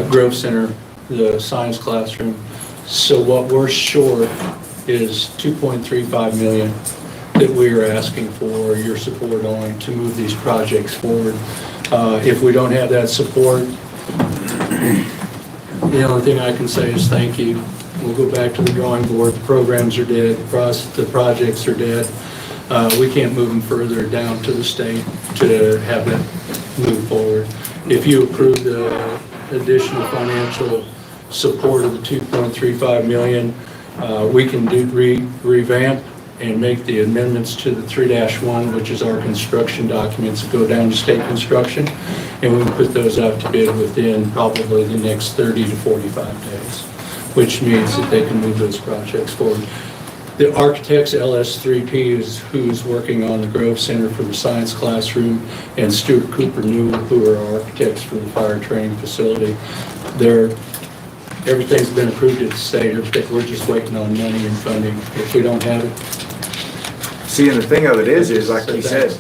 Grove Center, the science classroom. So what we're short is 2.35 million that we are asking for your support on to move these projects forward. If we don't have that support, the only thing I can say is thank you. We'll go back to the drawing board. The programs are dead, the projects are dead. We can't move them further down to the state to have them move forward. If you approve the additional financial support of the 2.35 million, we can revamp and make the amendments to the 3-1, which is our construction documents that go down to state construction, and we can put those out to bid within probably the next 30 to 45 days, which means that they can move those projects forward. The architects, LS3P, is who's working on the Grove Center for the science classroom, and Stuart Cooper Newell, who are our architects for the fire training facility. Everything's been approved at the state. We're just waiting on money and funding. If we don't have it, See, and the thing of it is like he said,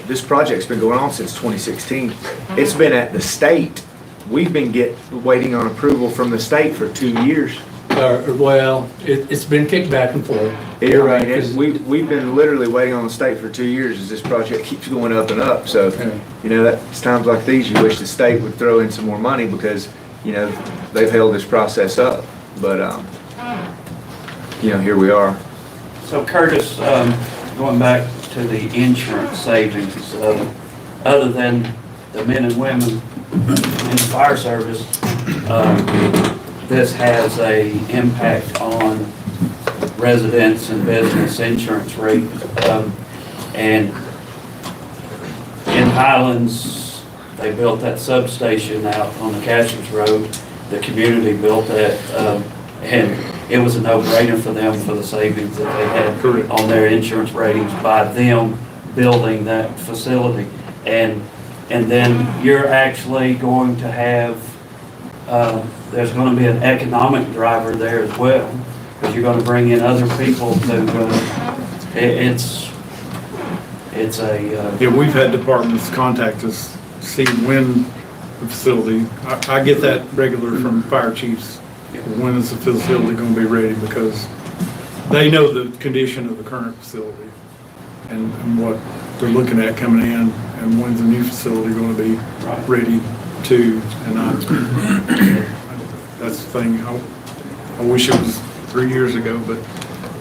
this project's been going on since 2016. It's been at the state. We've been waiting on approval from the state for 2 years. well, it's been kicked back and forth. You're right. We've been literally waiting on the state for 2 years as this project keeps going up and up. So, Yeah. you know, it's times like these, you wish the state would throw in some more money because you know, they've held this process up, but, you know, here we are. So Curtis, going back to the insurance savings, other than the men and women in the fire service, this has a impact on residents and business insurance rates. And in Highlands, they built that substation out on the Cashers Road. The community built that, and it was a no-brainer for them for the savings that they had on their insurance ratings by them building that facility. And then you're actually going to have, there's going to be an economic driver there as well, because you're going to bring in other people to, it's a. Yeah, we've had departments contact us, see when the facility, I get that regular from fire chiefs. When is the facility going to be ready? Because they know the condition of the current facility and what they're looking at coming in, and when's the new facility going to be ready to. And that's the thing. I wish it was 3 years ago, but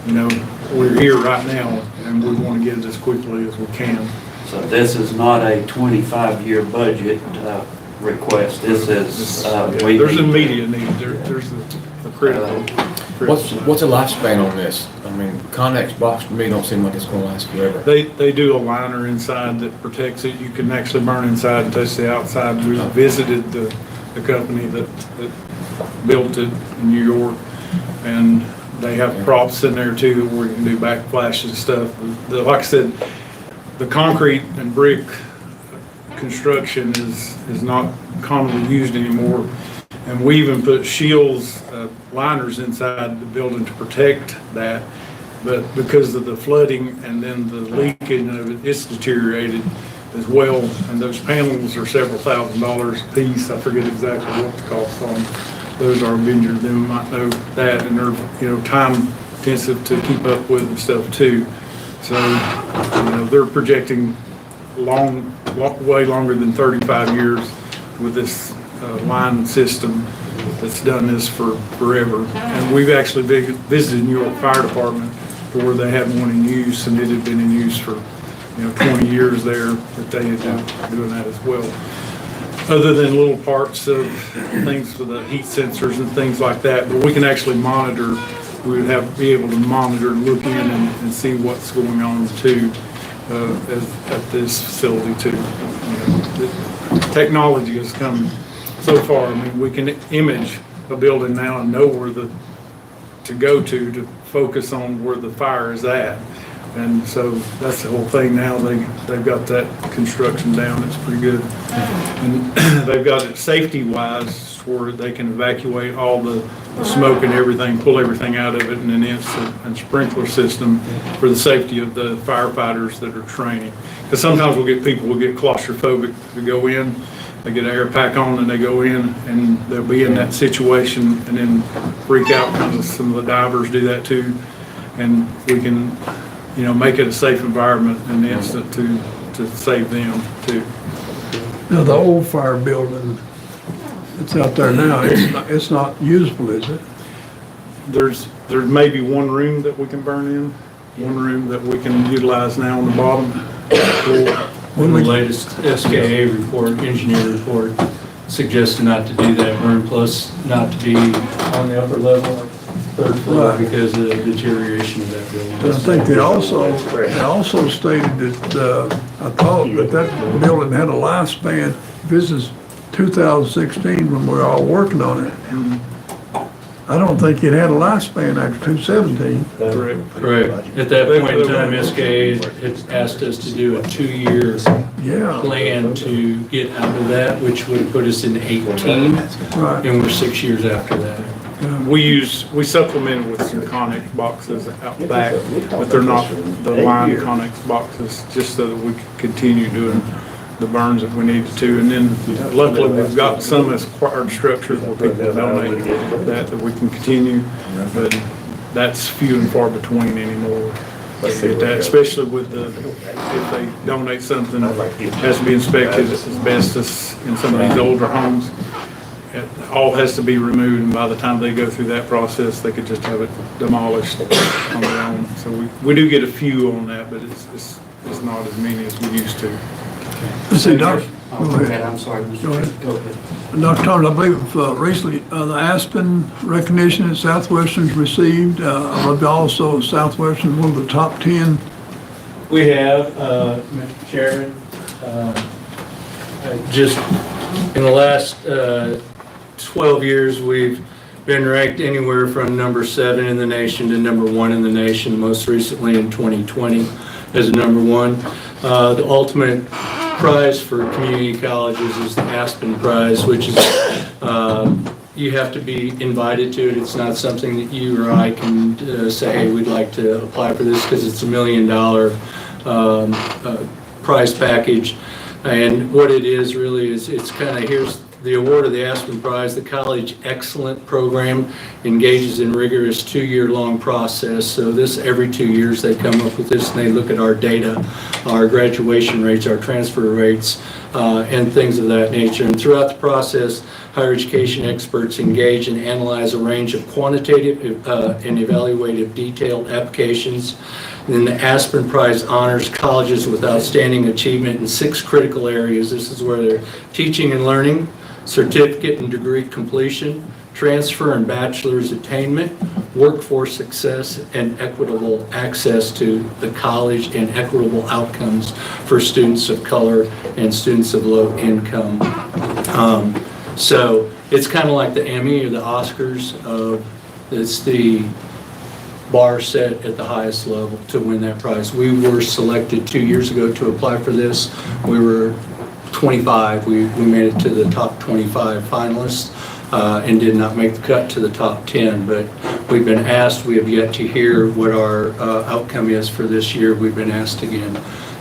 you know, we're here right now, and we want to get it as quickly as we can. So this is not a 25-year budget request. This is, there's an immediate need. There's a critical. What's a lifespan on this? I mean, Connex box to me don't seem like it's gonna last forever. They do a liner inside that protects it. You can actually burn inside and touch the outside. We visited the company that built it in New York, and they have props in there too where you can do backflashes and stuff. Like I said, the concrete and brick construction is not commonly used anymore. And we even put shields, liners inside the building to protect that. But because of the flooding and then the leaking of it, it's deteriorated as well. And those panels are several $1,000s a piece. I forget exactly what the cost on them. Those are vendors, them might know that, and they're, you know, time intensive to keep up with and stuff too. So, you know, they're projecting way longer than 35 years with this line system that's done this for forever. And we've actually visited New York Fire Department where they had one in use, and it had been in use for, you know, 20 years there that they had been doing that as well. Other than little parts of things with the heat sensors and things like that, but we can actually monitor. We would be able to monitor, look in, and see what's going on too at this facility too. You know, the technology has come so far. I mean, we can image a building now and know where to go to focus on where the fire is at. And so that's the whole thing now. They've got that construction down. It's pretty good. And they've got it safety-wise where they can evacuate all the smoke and everything, pull everything out of it in an instant, and sprinkler system for the safety of the firefighters that are training. Because sometimes we'll get people who get claustrophobic to go in. They get an air pack on and they go in, and they'll be in that situation and then freak out. Kind of some of the divers do that too. And we can, you know, make it a safe environment in the instant to save them too. Now, the old fire building that's out there now, it's not usable, is it? There may be one room that we can burn in, one room that we can utilize now on the bottom floor. In the latest SKA report, engineer report, suggested not to do that room, plus not to be on the upper level, third floor, Right. because of the deterioration of that building. I think they also stated that, I thought that building had a lifespan. This is 2016 when we're all working on it. I don't think it had a lifespan after 2017. Correct. At that point in time, SKA had asked us to do a 2-year Yeah, plan to get out of that, which would put us in 18, right. and we're 6 years after that. We supplemented with some Connex boxes out back, but they're not the line Connex boxes, just so that we can continue doing the burns if we need to. And then luckily we've got some as acquired structures where people donate that we can continue, but that's few and far between anymore. Especially with if they donate something, it has to be inspected as asbestos in some of these older homes. it all has to be removed, and by the time they go through that process, they could just have it demolished on their own. So we do get a few on that, but it's not as many as we used to. Let's see, Doc. Oh, Go go ahead. ahead, I'm sorry, Mr. Go ahead. Chairman. Go ahead. Dr. Thomas, I believe recently the Aspen recognition that Southwestern's received, I believe also Southwestern one of the top 10. We have, Mr. Chairman, just in the last 12 years, we've been ranked anywhere from number 7 in the nation to number 1 in the nation, most recently in 2020 as number 1. The ultimate prize for community colleges is the Aspen Prize, which is, you have to be invited to it. It's not something that you or I can say, hey, we'd like to apply for this, because it's $1 million prize package. And what it is really is, it's kind of, here's the award of the Aspen Prize. The College Excellent Program engages in rigorous 2-year-long process. So this, every 2 years they come up with this, and they look at our data, our graduation rates, our transfer rates, and things of that nature. And throughout the process, higher education experts engage and analyze a range of quantitative and evaluative detailed applications. And then the Aspen Prize honors colleges with outstanding achievement in 6 critical areas. This is where they're teaching and learning, certificate and degree completion, transfer and bachelor's attainment, workforce success, and equitable access to the college, and equitable outcomes for students of color and students of low income. So it's kind of like the Emmy or the Oscars. It's the bar set at the highest level to win that prize. We were selected 2 years ago to apply for this. We were 25. We made it to the top 25 finalists and did not make the cut to the top 10. But we've been asked, we have yet to hear what our outcome is for this year. We've been asked again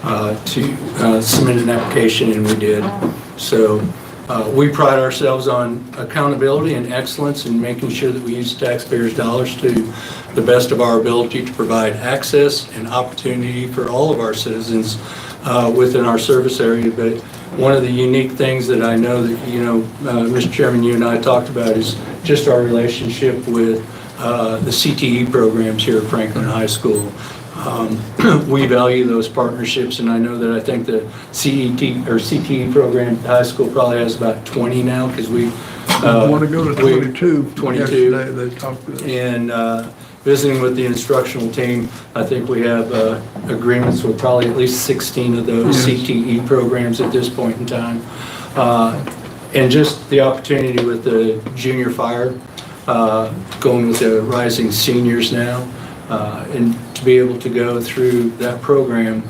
to submit an application, and we did. So we pride ourselves on accountability and excellence in making sure that we use taxpayers' dollars to the best of our ability to provide access and opportunity for all of our citizens within our service area. But one of the unique things that I know that, Mr. Chairman, you and I talked about is just our relationship with the CTE programs here at Franklin High School. We value those partnerships, and I know that I think the CTE program at the high school probably has about 20 now, because we Want to go to 22. 22. Yesterday they talked to us. And visiting with the instructional team, I think we have agreements with probably at least 16 of those Yes. CTE programs at this point in time. And just the opportunity with the junior fire, going with the rising seniors now, and to be able to go through that program,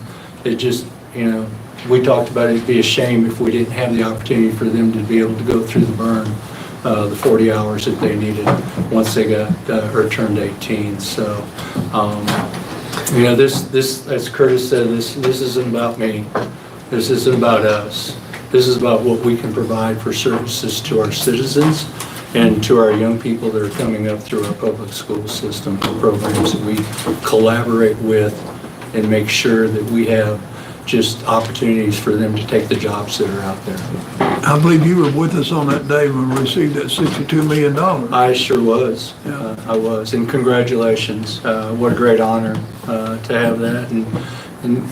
it just, we talked about it'd be a shame if we didn't have the opportunity for them to be able to go through the burn, the 40 hours that they needed once they got or turned 18. So, this, as Curtis said, this isn't about me. This isn't about us. This is about what we can provide for services to our citizens and to our young people that are coming up through our public school system, programs that we collaborate with and make sure that we have just opportunities for them to take the jobs that are out there. I believe you were with us on that day when we received that $62 million. I sure was. Yeah. I was. And congratulations. What a great honor to have that. And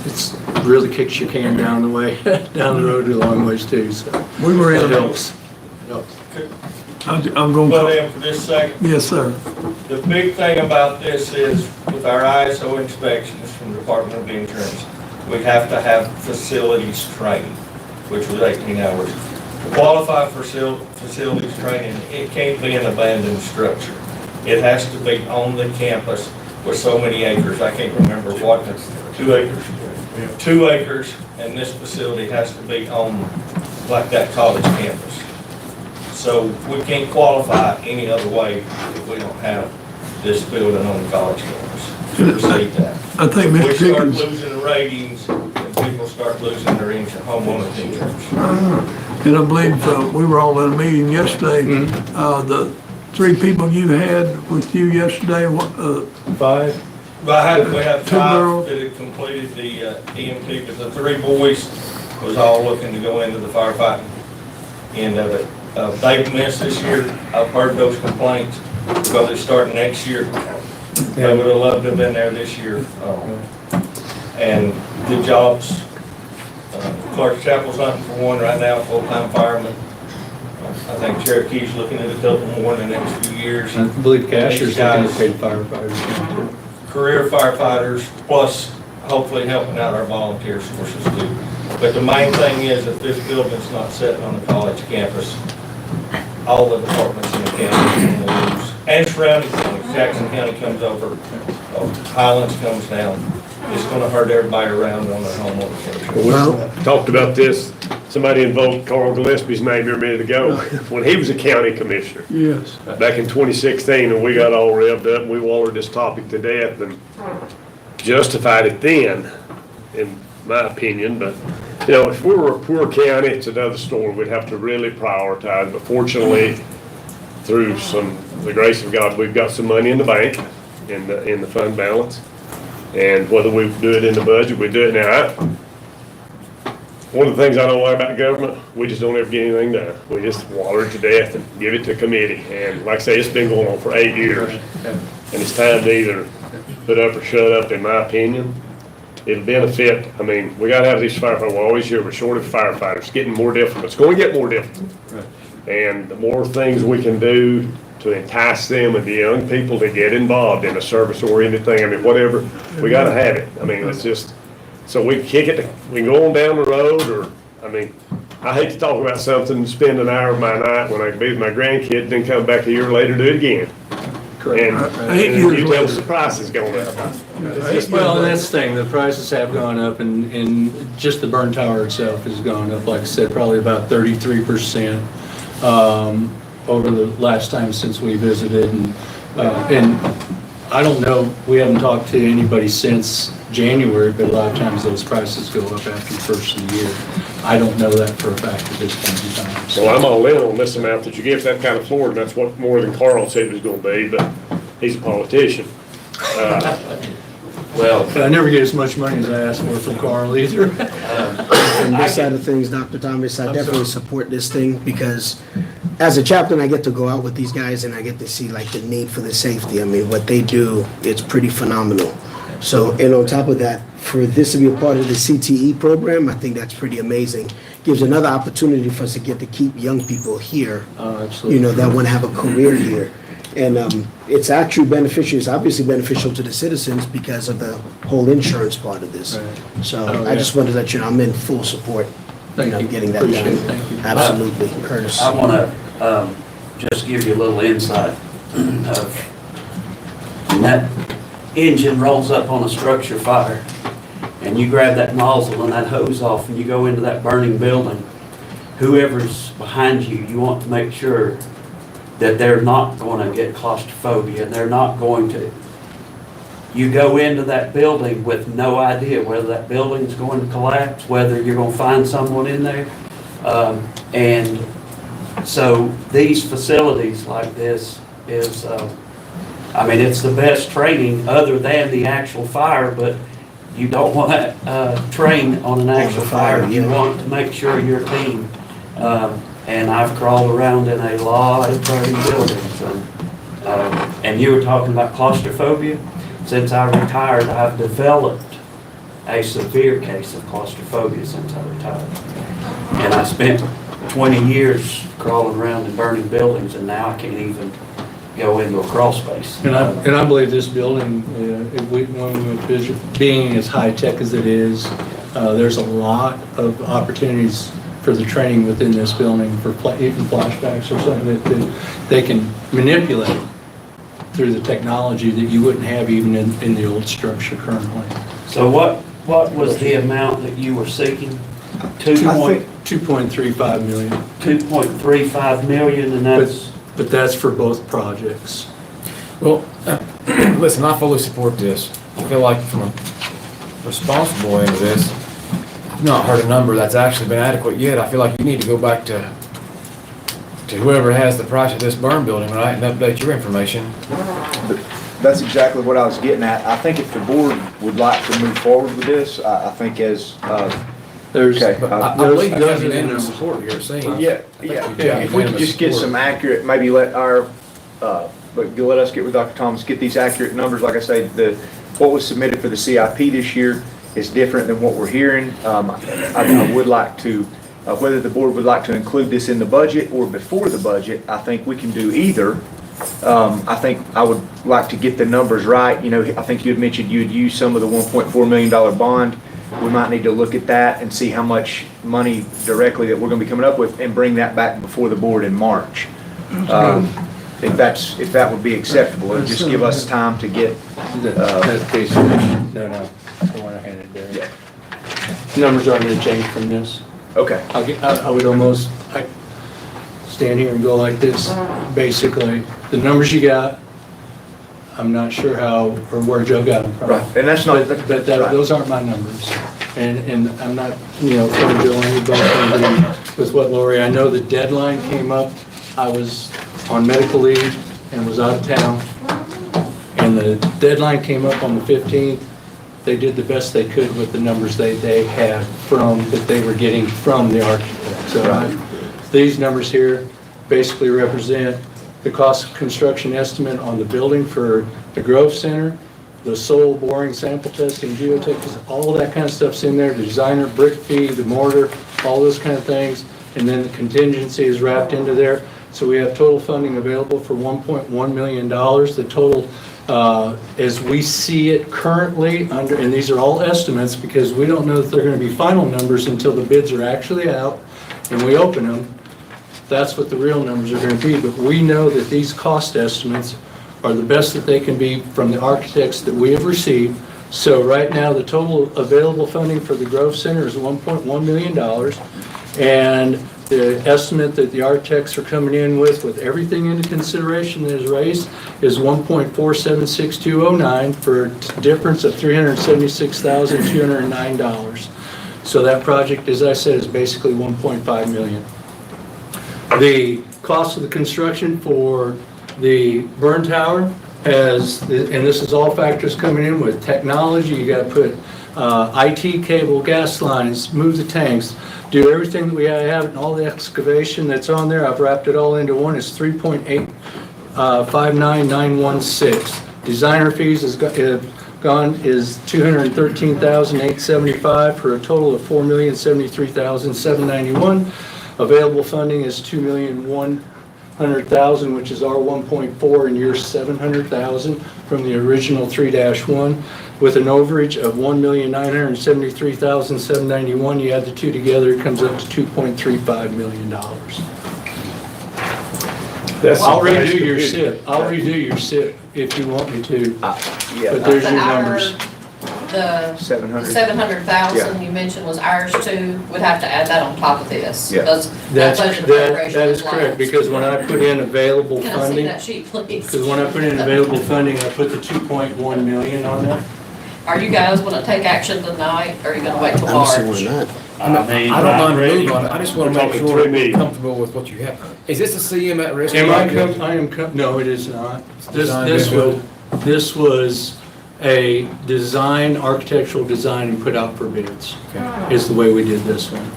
it's really kicks your can down the way, down the road a long ways too. So We were in. it helps. I'm going Butt to. in for just a second. Yes, sir. The big thing about this is with our ISO inspections from the Department of Insurance, we have to have facilities training, which was 18 hours. To qualify for facilities training, it can't be an abandoned structure. It has to be on the campus with so many acres. I can't remember what, 2 acres. 2 acres, and this facility has to be on like that college campus. So we can't qualify any other way if we don't have this building on the college campus to receive that. I think If Mr. we start Pickens. losing the ratings, and people start losing their homeowners insurance. And I believe we were all in a meeting yesterday. The 3 people you had with you yesterday, 5. We have 2 5 girls. that had completed the EMT, but the 3 boys was all looking to go into the firefighting end of it. They've missed this year. I've heard those complaints because it's starting next year. They would have loved to have been there this year. And good jobs. Clark Chapel's hunting for one right now, full-time fireman. I think Cherokee's looking at a couple more in the next few years. I believe Casher's These looking guys- at paid firefighters. Career firefighters, plus hopefully helping out our volunteer sources too. But the main thing is that this building's not sitting on the college campus. All the departments in the county are gonna lose. And surrounding counties, Jackson County comes over, Highlands comes down. It's gonna hurt everybody around on their homeowners. We talked about this, somebody invoked Carl Gillespie's name here a minute ago, when he was a county commissioner. Yes. Back in 2016, and we got all revved up, and we wallered this topic to death and justified it then, in my opinion, but, you know, if we were a poor county, it's another story, we'd have to really prioritize, but fortunately, through the grace of God, we've got some money in the bank, in the fund balance, and whether we do it in the budget, we do it now. One of the things I don't like about government, we just don't ever get anything done. We just water it to death and give it to committee. And like I say, it's been going on for 8 years. And it's time to either put up or shut up, in my opinion. It'll benefit, I mean, we gotta have these firefighters, we always hear we're short of firefighters, it's getting more difficult. It's gonna get more difficult. And the more things we can do to entice them and the young people to get involved in a service-oriented thing, I mean, whatever, we gotta have it. I mean, it's just, so we kick it, we can go on down the road, or, I mean, I hate to talk about something, spend an hour of my night when I can be with my grandkids, then come back a year later, do it again. And you tell us the price is going up. Well, and that's the thing, the prices have gone up, and just the burn tower itself has gone up, like I said, probably about 33%, over the last time since we visited, and I don't know, we haven't talked to anybody since January, but a lot of times those prices go up after the first of the year. I don't know that for a fact at this point in time. So I'm all in on this amount that you give that kind of floor, and that's what more than Carl said it was gonna be, but he's a politician. Well, I never get as much money as I asked for from Carl either. From this side of things, Dr. Thomas, I definitely support this thing because as a chaplain, I get to go out with these guys and I get to see like the need for the safety. I mean, what they do, it's pretty phenomenal. So, and on top of that, for this to be a part of the CTE program, I think that's pretty amazing. Gives another opportunity for us to get to keep young people here, Absolutely. you know, that want to have a career here. And it's actually beneficial, it's obviously beneficial to the citizens because of the whole insurance part of this. Right. So Oh, I yeah. just wanted to let you know, I'm in full support, Thank you. getting that Appreciate done. it. Thank you. Absolutely, Curtis. I want to just give you a little insight of when that engine rolls up on a structure fire and you grab that nozzle and that hose off and you go into that burning building, whoever's behind you, you want to make sure that they're not going to get claustrophobia and they're not going to. You go into that building with no idea whether that building's going to collapse, whether you're going to find someone in there. And so these facilities like this is, I mean, it's the best training other than the actual fire, but you don't want to train on an actual fire. You want to make sure your team, and I've crawled around in a lot of burning buildings. And you were talking about claustrophobia. Since I retired, I've developed a severe case of claustrophobia since I retired. And I spent 20 years crawling around in burning buildings, and now I can't even go into a crawl space. And I believe this building, when we visit, being as high-tech as it is, there's a lot of opportunities for the training within this building for even flashbacks or something that they can manipulate through the technology that you wouldn't have even in the old structure currently. So what was the amount that you were seeking? 2.35 million. 2.35 million, and that's... But that's for both projects. Well, listen, I fully support this. I feel like from a responsible end of this, I've not heard a number that's actually been adequate yet. I feel like you need to go back to whoever has the price of this burn building, right, and update your information. That's exactly what I was getting at. I think if the board would like to move forward with this, I think as There's, Okay. But I Those- believe you those have are the unanimous numbers. support here, saying. Yeah, yeah, if we could just get some accurate, maybe let our, but let us get with Dr. Thomas, get these accurate numbers. Like I say, what was submitted for the CIP this year is different than what we're hearing. I would like to, whether the board would like to include this in the budget or before the budget, I think we can do either. I think I would like to get the numbers right. You know, I think you had mentioned you'd use some of the $1.4 million bond. We might need to look at that and see how much money directly that we're gonna be coming up with and bring that back before the board in March. If that would be acceptable, and just give us time to get, That's basically, no, the one I handed there. Numbers aren't gonna change from this. okay. I would almost, stand here and go like this, basically, the numbers you got, I'm not sure how, or where Joe got them from. Right, and that's not, But right. those aren't my numbers. And I'm not, throwing Joe any both with what Lori, I know the deadline came up, I was on medical leave and was out of town. And the deadline came up on the 15th. They did the best they could with the numbers they had that they were getting from the architect. So these numbers here basically represent the cost of construction estimate on the building for the Grove Center, the soil boring, sample testing, geotech, all that kind of stuff's in there, the designer, brick fee, the mortar, all those kind of things, and then the contingency is wrapped into there. So we have total funding available for $1.1 million. The total, as we see it currently, and these are all estimates because we don't know if they're going to be final numbers until the bids are actually out and we open them. That's what the real numbers are going to be, but we know that these cost estimates are the best that they can be from the architects that we have received. So right now, the total available funding for the Grove Center is $1.1 million. And the estimate that the architects are coming in with everything into consideration that is raised, is $1.476209 for a difference of $376,209. So that project, as I said, is basically $1.5 million. The cost of the construction for the burn tower has, and this is all factors coming in with technology, you gotta put IT cable, gas lines, move the tanks, do everything that we have, and all the excavation that's on there, I've wrapped it all into one, it's 3.859916. Designer fees is $213,875 for a total of $4,073,791. Available funding is $2,100,000, which is our 1.4, and your 700,000 from the original 3-1, with an overage of $1,973,791. You add the two together, it comes up to $2.35 million. I'll redo your SIP. I'll redo your SIP if you want me to. Yeah. But there's your numbers. The 700. 700,000 you mentioned was ours too, we'd have to add that on top of this. Yeah. Because That's, budget that appropriation is large. correct, because when I put in available Can I see funding, that sheet, please? because when I put in available funding, I put the 2.1 million on that. Are you guys gonna take action tonight, or are you gonna wait till I don't see March? why not. I don't mind moving on it, I just want to make Talking sure 3 we're million. comfortable with what you have. Is this a CM at risk? No, it is not. Design This was a design, architectural design and put out for bids, Okay. is the way we did this one.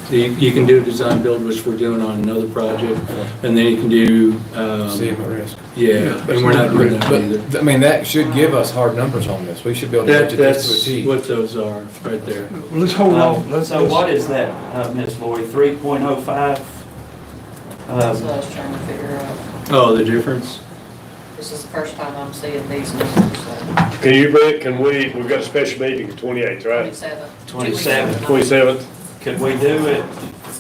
You can do a design build, which we're doing on another project, and then you can do, CM at risk. yeah, and we're not doing that either. But, I mean, that should give us hard numbers on this. We should be able to budget this to That's achieve. what those are, right there. Well, let's hold on. So what is that, Ms. Lori, 3.05? That's what I was trying to figure out. Oh, the difference? This is the first time I'm seeing these numbers, so We've got a special meeting the 28th, right? 27. 27th? Could we do it?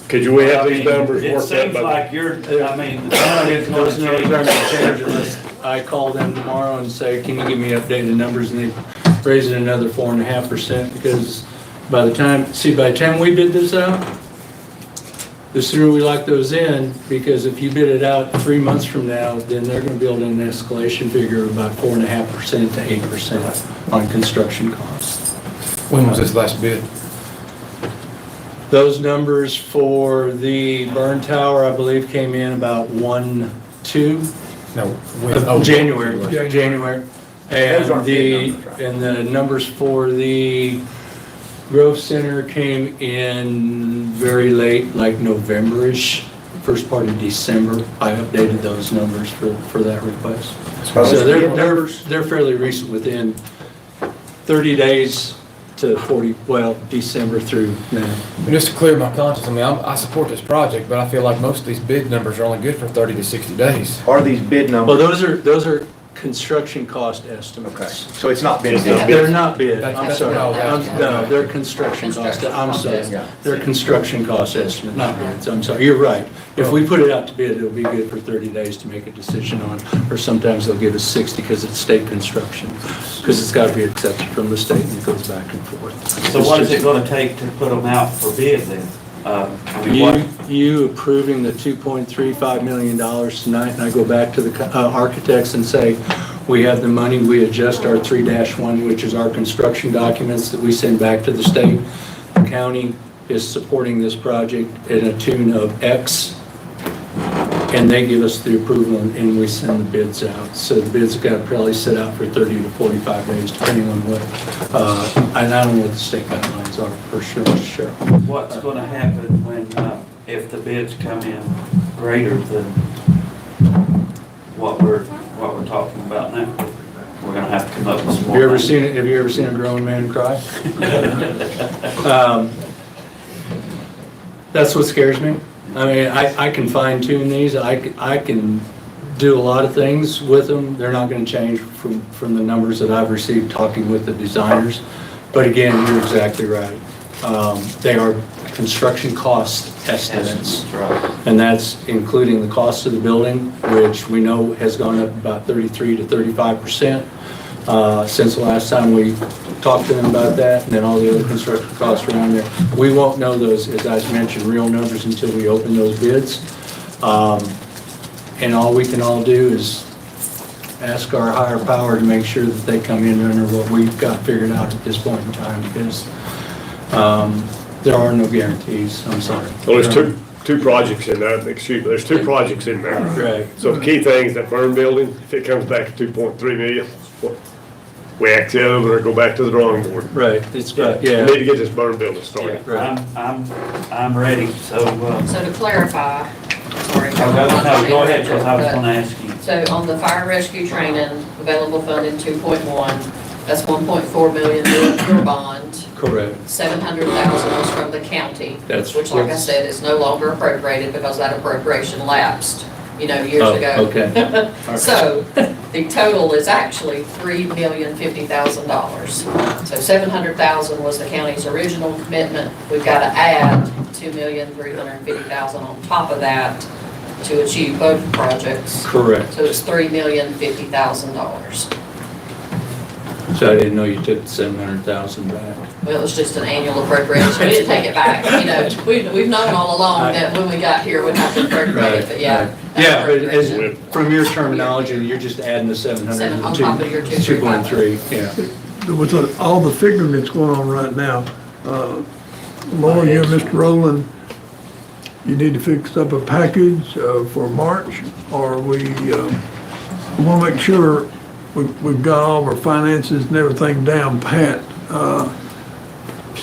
Could we have these numbers It worked out seems by? like you're, I mean, Those numbers aren't gonna change unless I call them tomorrow and say, can you give me updated numbers? And they raise it another 4.5%, because by the time we bid this out, the sooner we lock those in, because if you bid it out 3 months from now, then they're gonna build in an escalation figure of about 4.5% to 8% on construction costs. When was this last bid? Those numbers for the burn tower, I believe, came in about 1.2. No. January. Those And aren't bid numbers, right? the numbers for the Grove Center came in very late, like November-ish, first part of December. I updated those numbers for that request. Are So those they're, bid they're, numbers? they're fairly recent, within 30 days to 40, well, December through now. And just to clear my conscience, I mean, I support this project, but I feel like most of these bid numbers are only good for 30 to 60 days. Are these bid Well, numbers? those are construction cost estimates. Okay, so it's not been They're not bid, That's- I'm that's sorry. what I was asking. No, they're construction cost, I'm sorry. Yeah. They're construction cost estimate, not bids, I'm sorry, you're right. If we put it out to bid, it'll be good for 30 days to make a decision on, or sometimes they'll give us 60 because it's state construction. Because it's got to be accepted from the state and it goes back and forth. So what is it gonna take to put them out for bid then? I mean, what- You approving the $2.35 million tonight, and I go back to the architects and say, we have the money, we adjust our 3-1, which is our construction documents that we send back to the state. The county is supporting this project in a tune of X, and they give us the approval and we send the bids out. So the bids got to probably sit out for 30 to 45 days, depending on what, and I don't know what the state guidelines are for sure. What's gonna happen when, if the bids come in greater than what we're talking about now? We're gonna have to come up with some more. Have you ever seen a grown man cry? That's what scares me. I mean, I can fine tune these, I can do a lot of things with them. They're not gonna change from the numbers that I've received talking with the designers. But again, you're exactly right. They are construction cost estimates. Right. And that's including the cost of the building, which we know has gone up about 33 to 35% since the last time we talked to them about that, and then all the other construction costs around there. We won't know those, as I mentioned, real numbers until we open those bids. And all we can all do is ask our higher power to make sure that they come in under what we've got figured out at this point in time, because there are no guarantees, I'm sorry. Well, there's two projects in there, excuse me, there's two projects in there. Right. So the key thing is that burn building, if it comes back to 2.3 million, we act it over or go back to the drawing board. Right, it's got, We yeah. need to get this burn building started. Right. I'm ready, so, So to clarify, sorry. no, go ahead, because I was gonna ask you. So on the fire rescue training, available funding 2.1, that's 1.4 million for bond. Correct. 700,000 was from the county. That's- Which, like I that's- said, is no longer appropriated because that appropriation lapsed, years Oh, ago. okay. So the total is actually $3,050,000. So 700,000 was the county's original commitment. We've got to add 2,350,000 on top of that to achieve both projects. Correct. So it's $3,050,000. So I didn't know you took 700,000 back. Well, it was just an annual appropriation. We didn't take it back, We've known all along that when we got here, we'd have to appropriate it, but yeah. Yeah, but as, from your terminology, you're just adding the 700 On to top of your 2.3. 2.3, yeah. With all the figuring that's going on right now, Laura, you and Mr. Rowland, you need to fix up a package for March, or we want to make sure we've got all of our finances and everything down pat.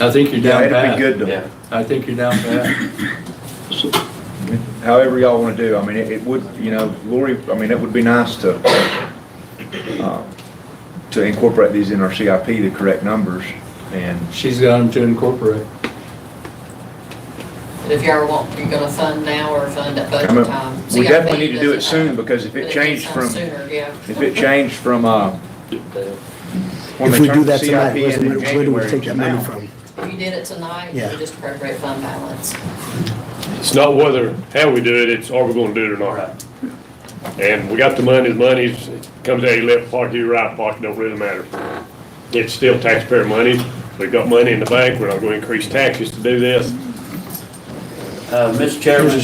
I think you're Yeah, down it'd pat. be good to, I think you're down pat. however y'all wanna do, I mean, it would, Lori, I mean, it would be nice to incorporate these in our CIP, the correct numbers, and She's got them to incorporate. But if y'all want, you're gonna fund now or fund at I budget mean, time. we definitely need to do it doesn't soon, have- because if but it needs changed some from, Sooner, yeah. if it changed from, when If they we do turned the that tonight, CIP in where do we January take that money now. from? If you did it tonight, Yeah. you just appropriate fund balance. It's not how we do it, it's are we gonna do it or not. And we got the money, it comes out of your left pocket, your right pocket, don't really matter. It's still taxpayer money, we've got money in the bank, we're not gonna increase taxes to do this. Mr. Chairman. I'm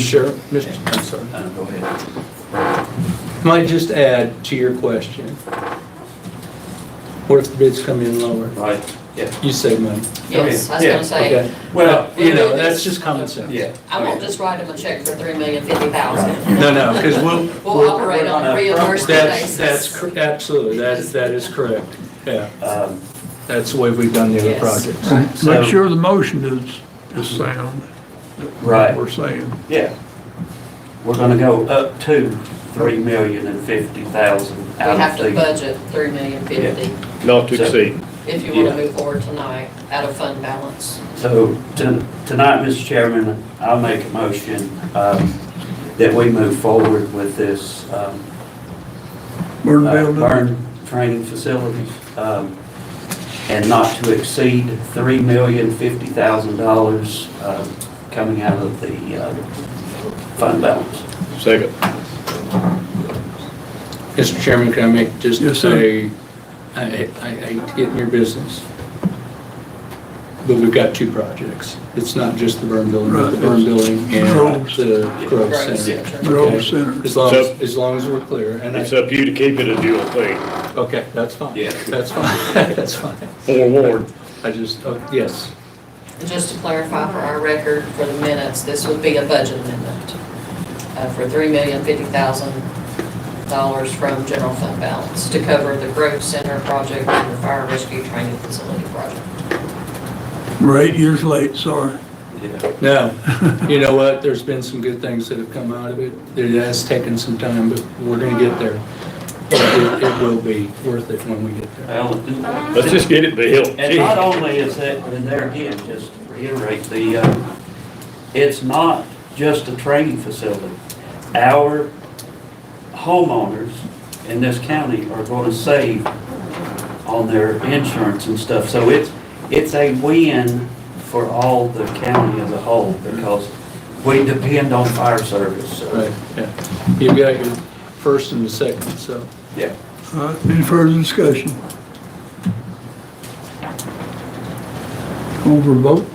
sorry. Go ahead. Might just add to your question. What if the bids come in lower? Right, yeah. You save money. Yes, I was Yeah, gonna say, Okay. Well, That's just common sense. yeah. I won't just write them a check for $3,050,000. No, because We'll operate on a reimbursement That's basis. absolutely, that is correct, yeah. That's the way we've done the other Yes. projects. Make So- sure the motion is sound. Right. We're saying. Yeah. We're gonna go up to $3,050,000 We out have of to the, budget $3,050,000 Not to exceed. if you want Yeah. to move forward tonight out of fund balance. so tonight, Mr. Chairman, I'll make a motion that we move forward with this Burn building. burn training facilities, and not to exceed $3,050,000 coming out of the fund balance. Second. Mr. Chairman, can I make just Yes, sir. I hate to get in your business, but we've got two projects. It's not just the burn building, but the burn building and Groves. the Grove Grove Center. Center. Grove Okay? Center. As long as we're clear, and It's up to you to keep it a dual thing. okay, that's fine. Yeah. That's fine, that's fine. Forewarned. I just, yes, And just to clarify for our record, for the minutes, this would be a budget amendment for $3,050,000 from general fund balance to cover the Grove Center project and the fire rescue training facility project. We're 8 years late, sorry. no, you know what, there's been some good things that have come out of it. It has taken some time, but we're gonna get there. It will be worth it when we get there. Well, Let's just get it built. and not only is that, and there again, just to reiterate, it's not just a training facility. Our homeowners in this county are going to save on their insurance and stuff. So it's a win for all the county as a whole because we depend on fire service. So, Right, yeah. You've got your first and the second, so. yeah. All right, any further discussion? Over vote?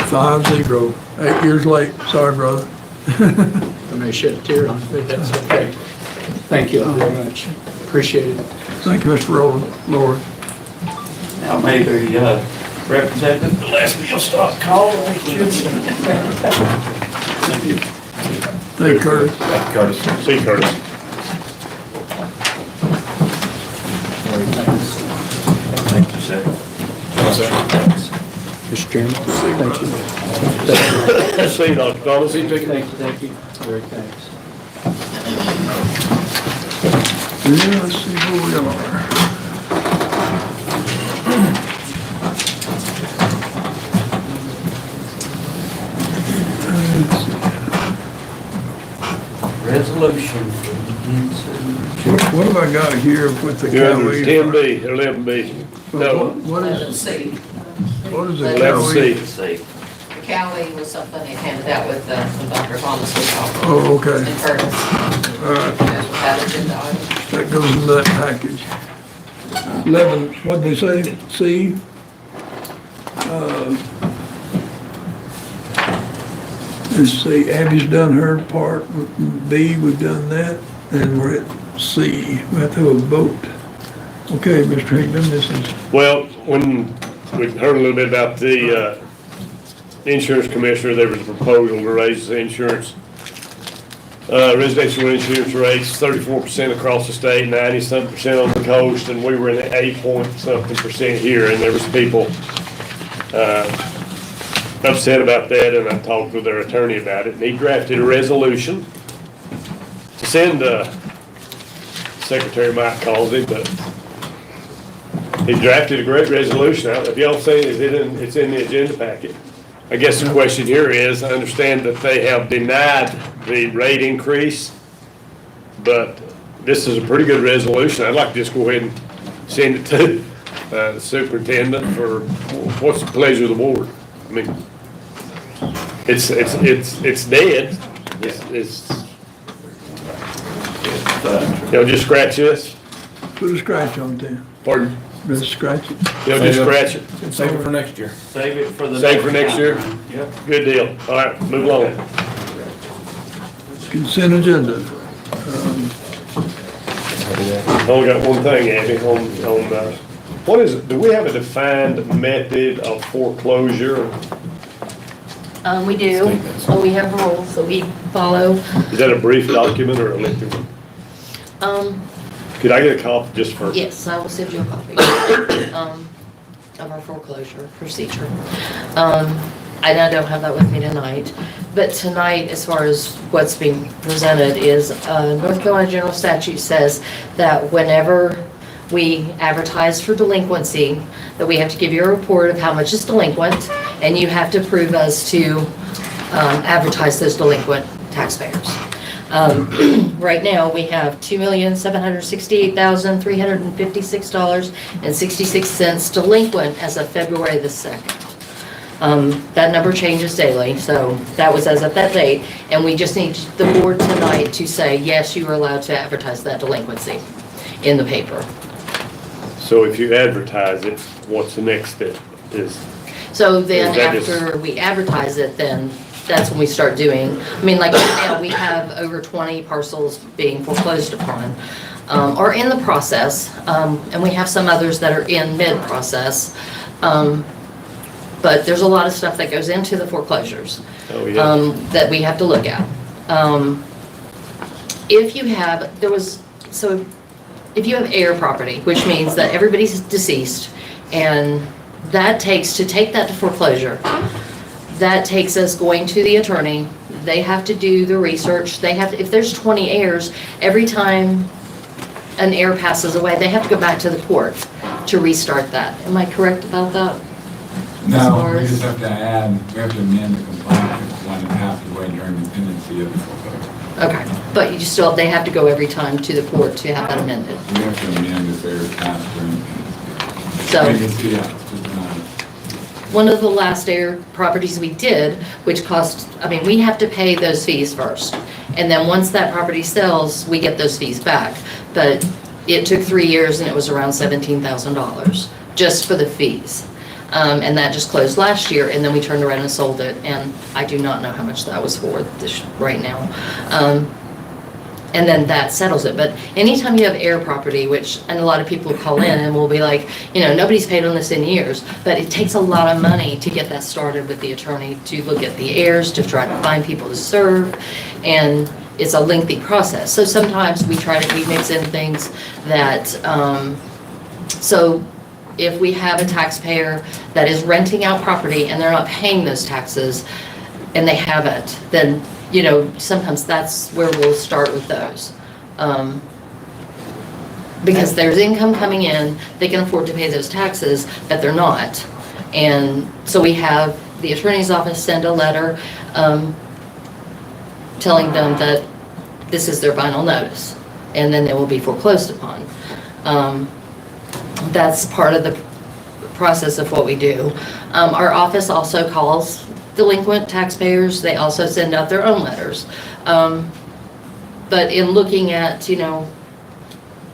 5-0. 8 years late, sorry, brother. I may shed a tear on it, but that's okay. Thank you all very much. Appreciate it. Thank you, Mr. Rowland, Lord. Now maybe Representative Gillespie will start calling. Thank you, Curtis. Curtis. See Curtis. Thank you, sir. Mr. Chairman, thank you. See you, Dr. Thomas. Thank you. Very thanks. Yeah, let's see where we are. Resolution. What have I got here with the You're under county? 10B, 11B. No, What Let's is, see. what is the Let's county? see. The Cali was something they handed out with Dr. Thomas was talking. Oh, okay. And Curtis. All right, That agenda item. that goes in that package. 11, what'd they say, C? Let's see, Abby's done her part, B, we've done that, and we're at C, we have to have a vote. Okay, Mr. Hickman, this is, Well, when we heard a little bit about the insurance commissioner, there was a proposal to raise the insurance, residential insurance rates 34% across the state, 90-something% on the coast, and we were in the 8-point-something% here, and there was people upset about that, and I talked with their attorney about it, and he drafted a resolution to send, Secretary Mike calls it, but he drafted a great resolution out. If y'all seen it, it's in the agenda packet. I guess the question here is, I understand that they have denied the rate increase, but this is a pretty good resolution. I'd like to just go ahead and send it to the superintendent for, what's the pleasure of the board? I mean, it's dead. Y'all just scratch this? put a scratch on it then. Pardon? Just scratch it. Y'all just scratch it? Save it for next year. Save it for the. Save for next year? Yep. Good deal. All right, move along. Consent agenda. Only got one thing, Abby, what is it, do we have a defined method of foreclosure? We do, we have rules that we follow. Is that a brief document or a lengthy one? Could I get a copy just for? Yes, I will send you a copy of our foreclosure procedure. And I don't have that with me tonight, but tonight, as far as what's being presented, is North Carolina General Statute says that whenever we advertise for delinquency, that we have to give you a report of how much is delinquent, and you have to prove us to advertise those delinquent taxpayers. Right now, we have $2,768,356.66 delinquent as of February the 2nd. That number changes daily, so that was as of that date, and we just need the board tonight to say, yes, you are allowed to advertise that delinquency in the paper. So if you advertise it, what's the next step is? So then Is that just- after we advertise it, then that's when we start doing, I mean, like right now, we have over 20 parcels being foreclosed upon, or in the process, and we have some others that are in mid-process. But there's a lot of stuff that goes into the foreclosures. Oh, yeah. That we have to look at. If you have, if you have heir property, which means that everybody's deceased, and that takes, to take that to foreclosure, that takes us going to the attorney. They have to do the research. They have to, if there's 20 heirs, every time an heir passes away, they have to go back to the court to restart that. Am I correct about that? No, we just have to add, we have to amend the complaint if one had passed away during the pendency of the foreclosure. Okay, but you still, they have to go every time to the court to have that amended. We have to amend if they're passed during the pendency. So, Pendency, yeah, it's just not. one of the last heir properties we did, which cost, I mean, we have to pay those fees first. And then once that property sells, we get those fees back. But it took 3 years and it was around $17,000 just for the fees. And that just closed last year, and then we turned around and sold it, and I do not know how much that was for this right now. And then that settles it. But anytime you have heir property, which, and a lot of people call in and will be like, you know, nobody's paid on this in years, but it takes a lot of money to get that started with the attorney, to look at the heirs, to try to find people to serve, and it's a lengthy process. So sometimes we mix in things that, so if we have a taxpayer that is renting out property and they're not paying those taxes and they haven't, then, you know, sometimes that's where we'll start with those. Because there's income coming in, they can afford to pay those taxes, but they're not. And so we have the attorney's office send a letter telling them that this is their final notice, and then they will be foreclosed upon. That's part of the process of what we do. Our office also calls delinquent taxpayers. They also send out their own letters. But in looking at, you know,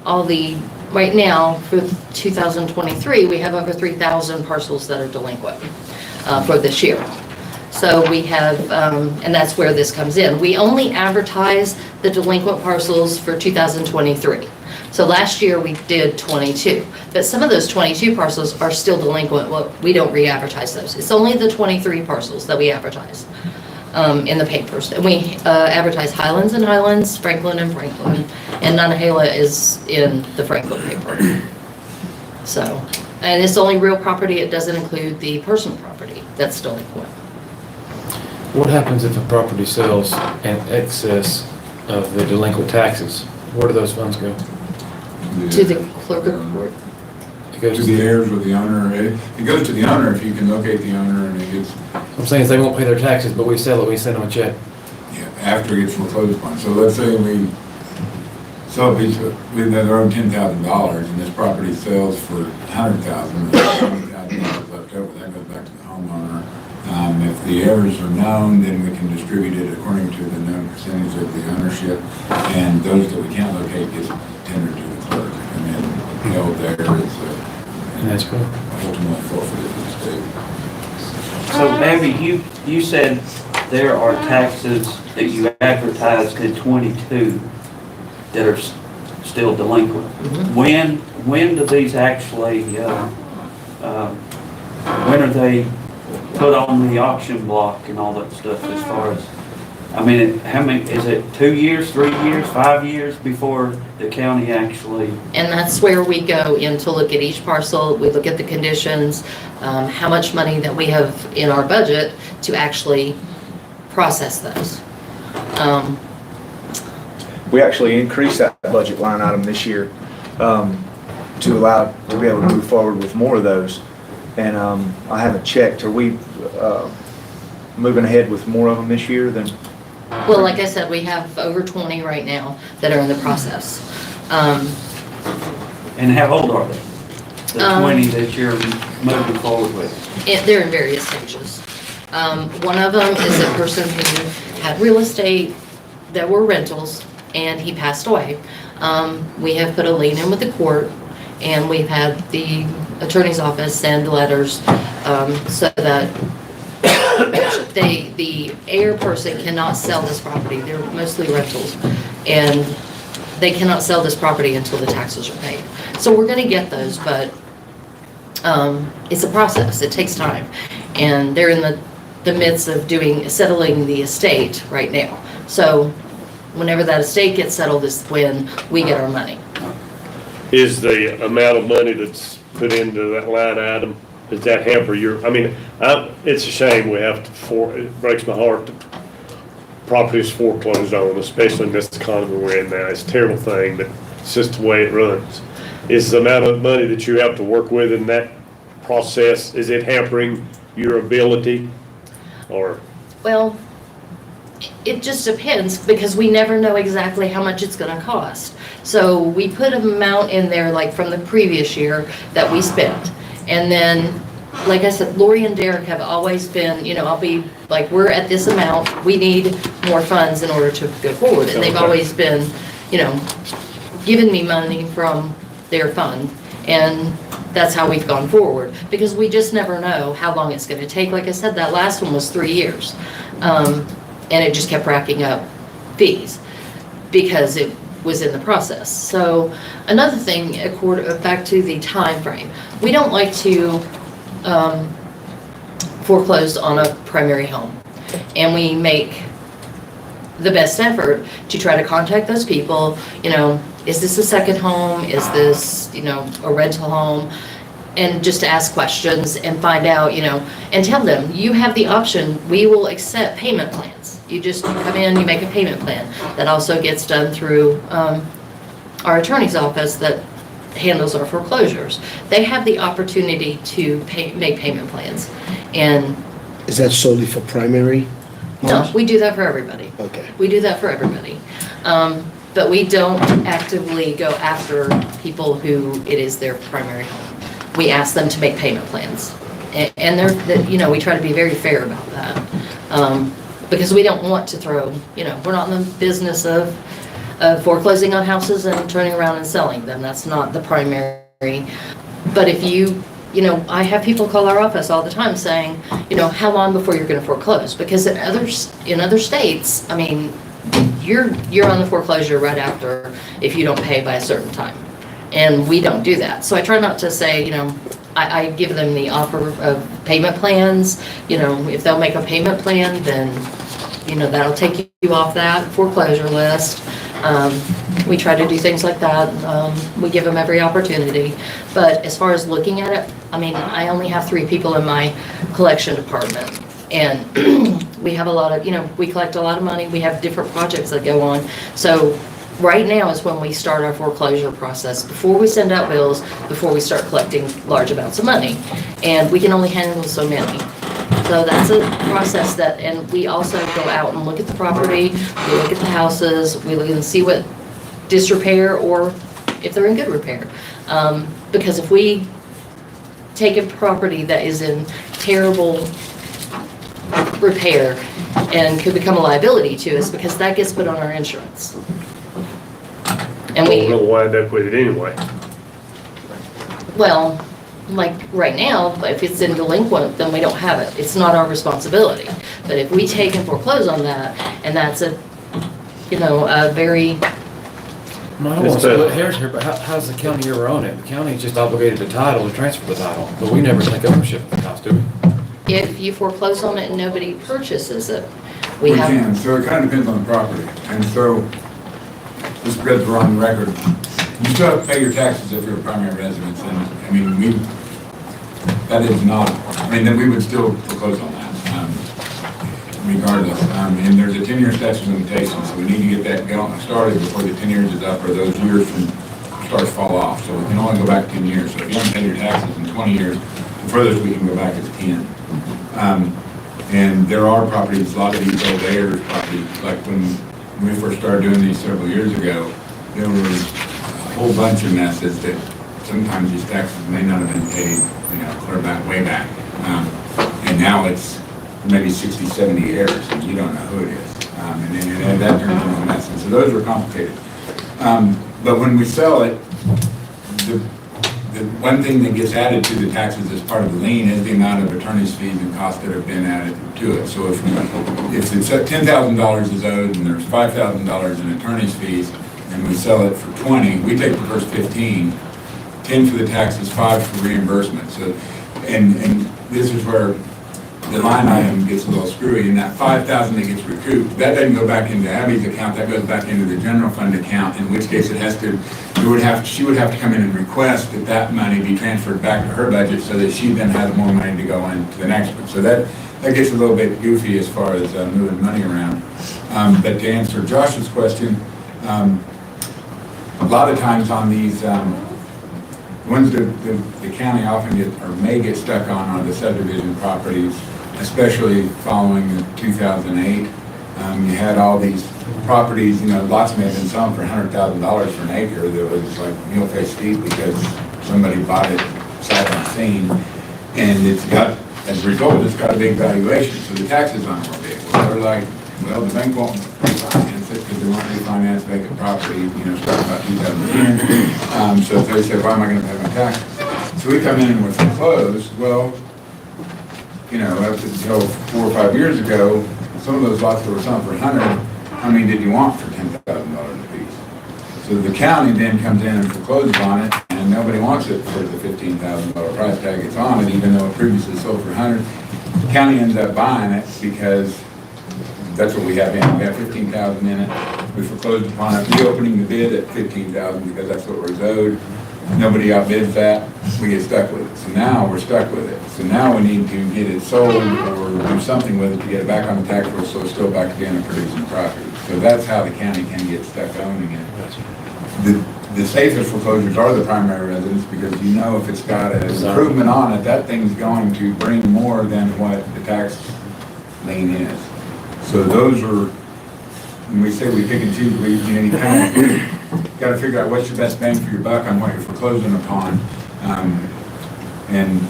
all the, right now for 2023, we have over 3,000 parcels that are delinquent for this year. So we have, and that's where this comes in. We only advertise the delinquent parcels for 2023. So last year we did 22, but some of those 22 parcels are still delinquent. Well, we don't re-advertise those. It's only the 23 parcels that we advertise in the papers. And we advertise Highlands and Highlands, Franklin and Franklin, and Nantahala is in the Franklin paper. So, and it's only real property. It doesn't include the personal property that's delinquent. What happens if a property sells in excess of the delinquent taxes? Where do those funds go? To the clerk of court. It goes To the heirs or the owner. It goes to the owner if you can locate the owner, and it gets, I'm saying is they won't pay their taxes, but we sell it, we send them a check. yeah, after it gets foreclosed upon. So let's say we sell a piece of, we have their own $10,000, and this property sells for $100,000, there's $100,000 left over, that goes back to the homeowner. If the heirs are known, then we can distribute it according to the known percentage of the ownership, and those that we can't locate get tendered to the clerk, and then held there is And that's cool. ultimately forfeited to the state. So Abby, you said there are taxes that you advertised in 22 that are still delinquent. When do these actually, when are they put on the auction block and all that stuff as far as I mean, how many, is it 2 years, 3 years, 5 years before the county actually? And that's where we go in to look at each parcel, we look at the conditions, how much money that we have in our budget to actually process those. We actually increased that budget line item this year to allow, to be able to move forward with more of those. And I haven't checked, are we moving ahead with more of them this year than? Well, like I said, we have over 20 right now that are in the process. And how old are they? The 20 that you're moving forward with? They're in various stages. One of them is a person who had real estate that were rentals, and he passed away. We have put a lien in with the court, and we've had the attorney's office send letters so that the heir person cannot sell this property. They're mostly rentals, and they cannot sell this property until the taxes are paid. So we're gonna get those, but it's a process. It takes time, and they're in the midst of settling the estate right now. So whenever that estate gets settled is when we get our money. Is the amount of money that's put into that line item, does that hamper your, I mean, it's a shame we have to, it breaks my heart that property is foreclosed on, especially in this economy we're in now. It's a terrible thing, but it's just the way it runs. Is the amount of money that you have to work with in that process, is it hampering your ability, or? Well, it just depends, because we never know exactly how much it's gonna cost. So we put an amount in there, like from the previous year, that we spent. And then, like I said, Lori and Derek have always been, I'll be like, we're at this amount, we need more funds in order to go forward. And they've always been, giving me money from their fund. And that's how we've gone forward, because we just never know how long it's gonna take. Like I said, that last one was 3 years. And it just kept racking up fees because it was in the process. So another thing, back to the time frame, we don't like to foreclose on a primary home, and we make the best effort to try to contact those people. Is this a second home? Is this a rental home? And just to ask questions and find out, and tell them, you have the option, we will accept payment plans. You just come in, you make a payment plan. That also gets done through our attorney's office that handles our foreclosures. They have the opportunity to make payment plans. And Is that solely for primary? no, we do that for everybody. Okay. We do that for everybody. But we don't actively go after people who it is their primary home. We ask them to make payment plans. And we try to be very fair about that. Because we don't want to throw, we're not in the business of foreclosing on houses and turning around and selling them. That's not the primary. But if I have people call our office all the time saying, how long before you're gonna foreclose? Because in other states, I mean, you're on the foreclosure right after if you don't pay by a certain time. And we don't do that. So I try not to say, I give them the offer of payment plans. If they'll make a payment plan, then, that'll take you off that foreclosure list. We try to do things like that. We give them every opportunity. But as far as looking at it, I mean, I only have 3 people in my collection department. And we have a lot of, we collect a lot of money. We have different projects that go on. So right now is when we start our foreclosure process, before we send out bills, before we start collecting large amounts of money. And we can only handle so many. So that's a process and we also go out and look at the property, we look at the houses, we look and see what disrepair or if they're in good repair. Because if we take a property that is in terrible repair and could become a liability to us, because that gets put on our insurance. And we're gonna wind up with it anyway. Well, like right now, if it's in delinquent, then we don't have it. It's not our responsibility. But if we take and foreclose on that, and that's a very... I don't want to split hairs here, but how's the county ever own it? The county's just obligated to title to transfer the title, but we never take ownership of the house, do we? If you foreclose on it and nobody purchases it, We have, can, so it kind of depends on the property. And so, just because we're on record, you still have to pay your taxes if you're a primary residence. And, I mean, that is not, I mean, then we would still foreclose on that, regardless. And there's a 10-year statute of limitations, so we need to get that started before the 10 years is up, or those years start to fall off. So we can only go back 10 years. So if you haven't paid your taxes in 20 years, the furthest we can go back is 10. And there are properties, a lot of these old heirs properties, like when we first started doing these several years ago, there was a whole bunch of messes that sometimes these taxes may not have been paid, clear back, way back. And now it's maybe 60, 70 heirs, and you don't know who it is. And that turns into a mess. And so those are complicated. But when we sell it, the one thing that gets added to the taxes as part of the lien is the amount of attorney's fees and costs that have been added to it. So if it's $10,000 is owed and there's $5,000 in attorney's fees, and we sell it for 20, we take the first 15, 10 for the taxes, 5 for reimbursement. So, and this is where the line item gets a little screwy, and that $5,000 that gets recouped, that doesn't go back into Abby's account, that goes back into the general fund account, in which case she would have to come in and request that money be transferred back to her budget so that she then has more money to go into the next one. So that gets a little bit goofy as far as moving money around. But to answer Josh's question, a lot of times on these, ones that the county often may get stuck on are the subdivision properties, especially following 2008. You had all these properties, lots may have been selling for $100,000 for an acre that was like meal-faced steep because somebody bought it sight unseen, and as a result, it's got a big valuation, so the taxes on it were big. Well, they're like, the bank won't refinance it because they won't refinance vacant property, starting about 2010. So if they say, why am I going to pay my taxes? So we come in and we're foreclosed. Well, up until 4 or 5 years ago, some of those lots that were selling for 100, how many did you want for $10,000 a piece? So the county then comes in and forecloses on it, and nobody wants it for the $15,000 price tag it's on it, even though it previously sold for 100. The county ends up buying it because that's what we have in. We have 15,000 in it. We foreclosed upon it, reopening the bid at 15,000 because that's what we're owed. Nobody outbids that. We get stuck with it. So now we're stuck with it. So now we need to get it sold or do something with it to get it back on the tax roll so it's still back again and producing property. So that's how the county can get stuck owning it. The safest foreclosures are the primary residence because if it's got an improvement on it, that thing's going to bring more than what the tax lien is. So those are, when we say we pick and choose, you kind of got to figure out what's your best bang for your buck on what you're foreclosing upon. And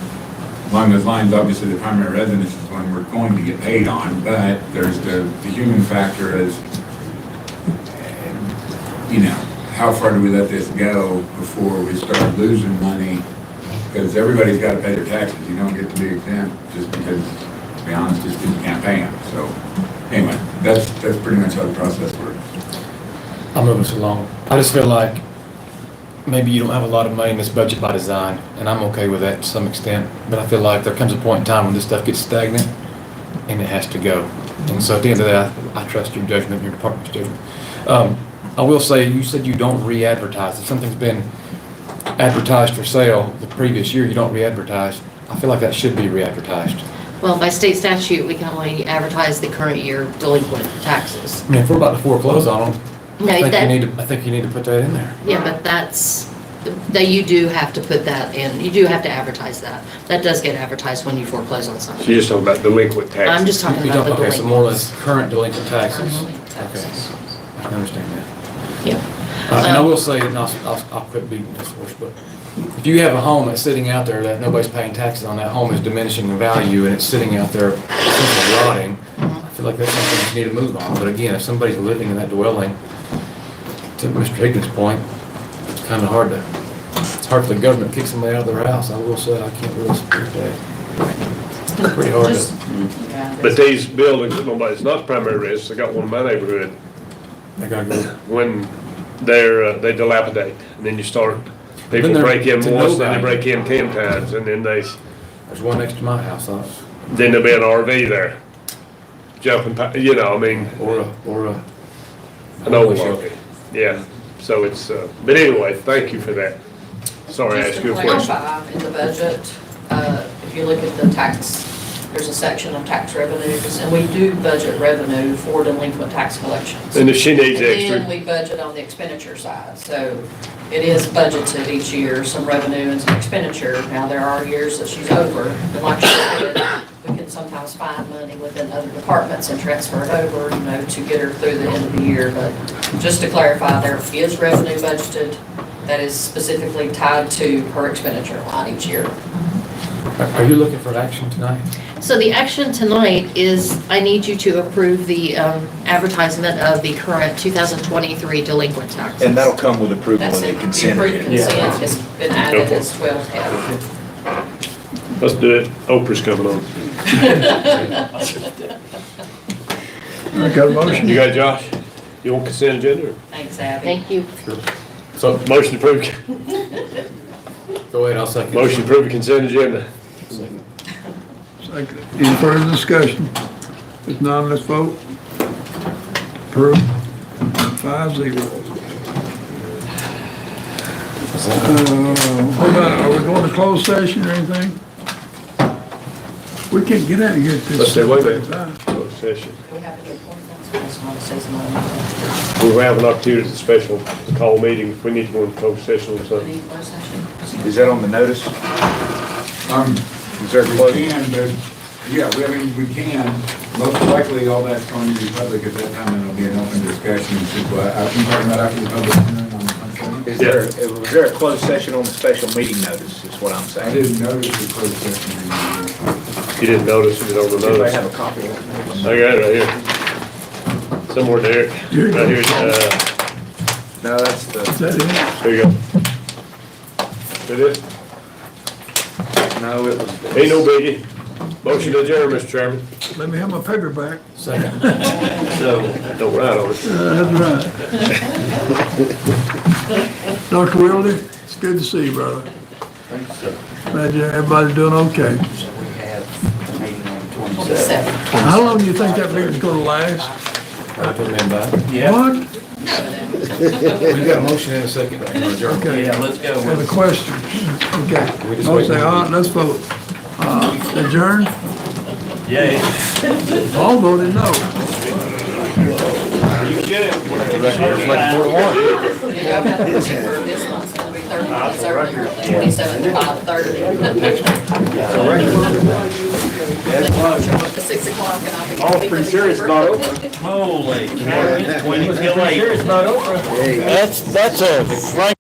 along those lines, obviously the primary residence is one we're going to get paid on, but there's the human factor as, how far do we let this go before we start losing money? Because everybody's got to pay their taxes. You don't get to be exempt just because, to be honest, just because you can't pay them. So anyway, that's pretty much how the process works. I'm moving so long. I just feel like maybe you don't have a lot of money in this budget by design, and I'm okay with that to some extent, but I feel like there comes a point in time when this stuff gets stagnant and it has to go. And so at the end of that, I trust your judgment, your department's judgment. I will say, you said you don't re-advertise. If something's been advertised for sale the previous year, you don't re-advertise. I feel like that should be re-advertised. Well, by state statute, we can only advertise the current year delinquent taxes. I mean, if we're about to foreclose on them, No, I think you need to put that in there. Yeah, but that you do have to put that in. You do have to advertise that. That does get advertised when you foreclose on something. So you're just talking about delinquent taxes? I'm just talking about the Okay, delinquent. so more or less current delinquent taxes. Taxes. Okay, I understand that. Yeah. And I will say, and I'll quit beating this horse, but if you have a home that's sitting out there that nobody's paying taxes on, that home is diminishing in value and it's sitting out there essentially rotting, I feel like that's something you need to move on. But again, if somebody's living in that dwelling, to Mr. Higgins' point, it's kind of hard for the government to kick somebody out of their house. I will say, I can't really support that. It's pretty hard to. But these buildings, it's not primary residence. I got one in my neighborhood. They gotta go. When they dilapidate, and then you start, people Then break in to once, then nobody. they break in 10 times, and then There's one next to my house. then there'll be an RV there. jumping, you know, I mean, Or a. an old world. Yeah, so it's, but anyway, thank you for that. Sorry, I Just asked to you a question. clarify, in the budget, if you look at the tax, there's a section of tax revenues, and we do budget revenue for delinquent tax collections. And if she needs And then extra, we budget on the expenditure side, so it is budgeted each year, some revenue and some expenditure. Now, there are years that she's over, and like she said, we can sometimes find money within other departments and transfer it over, you know, to get her through the end of the year. But just to clarify, there is revenue budgeted that is specifically tied to her expenditure line each year. Are you looking for action tonight? So the action tonight is, I need you to approve the advertisement of the current 2023 delinquent taxes. And that'll come with approval That's of the it. The consent approved agenda. consent has been added Okay. as 12F. let's do it. Oprah's coming on. I got a motion? You got it, Josh? You want consent agenda? Or? Thanks, Abby. Thank you. So, Motion approved, go ahead, I'll second. motion approved consent agenda. Second. Any further discussion? If not, let's vote. Approved. 5-0. What about, are we going to closed session or anything? We can't get out of here at this. Let's stay away there. 7:35. Closed session. We have to get one that's going to say something. We'll have an opportunity to special call meeting if we need to go into closed session or We something. need closed session. Is that on the notice? Is there a We close? can, but, yeah, I mean, we can. Most likely, all that's going to be public at that time, and it'll be an open discussion. So, I'm talking about after the public hearing on Sunday. Was there a closed session on the special meeting notice, is what I'm I saying? didn't notice the closed session. You didn't notice it on the Does anybody notice. have a copy of that notice? I got it right here. Somewhere there, right here, No, that's Is the, that it? there you go. It is, no, it was. ain't no biggie. Motion to adjourn, Mr. Chairman. Let me have my paper back. Second. Don't write on it. That's right. Dr. Wilder, it's good to see you, brother. Glad everybody's doing okay. How long do you think that meeting's gonna last? Put them in back. What? We got a motion and a second. Okay. Yeah, let's go. And a question. Okay. We just I'll wait. say, all right, let's vote. Adjourn? Yeah. All voted no. You get it. Yeah, I've got a motion for this month's going to be 30 minutes earlier, the 27th, 5:30. The 6 o'clock, and I'll be. Oh, pretty serious about Oprah. Holy cow, it's 20 till 8. That's a frank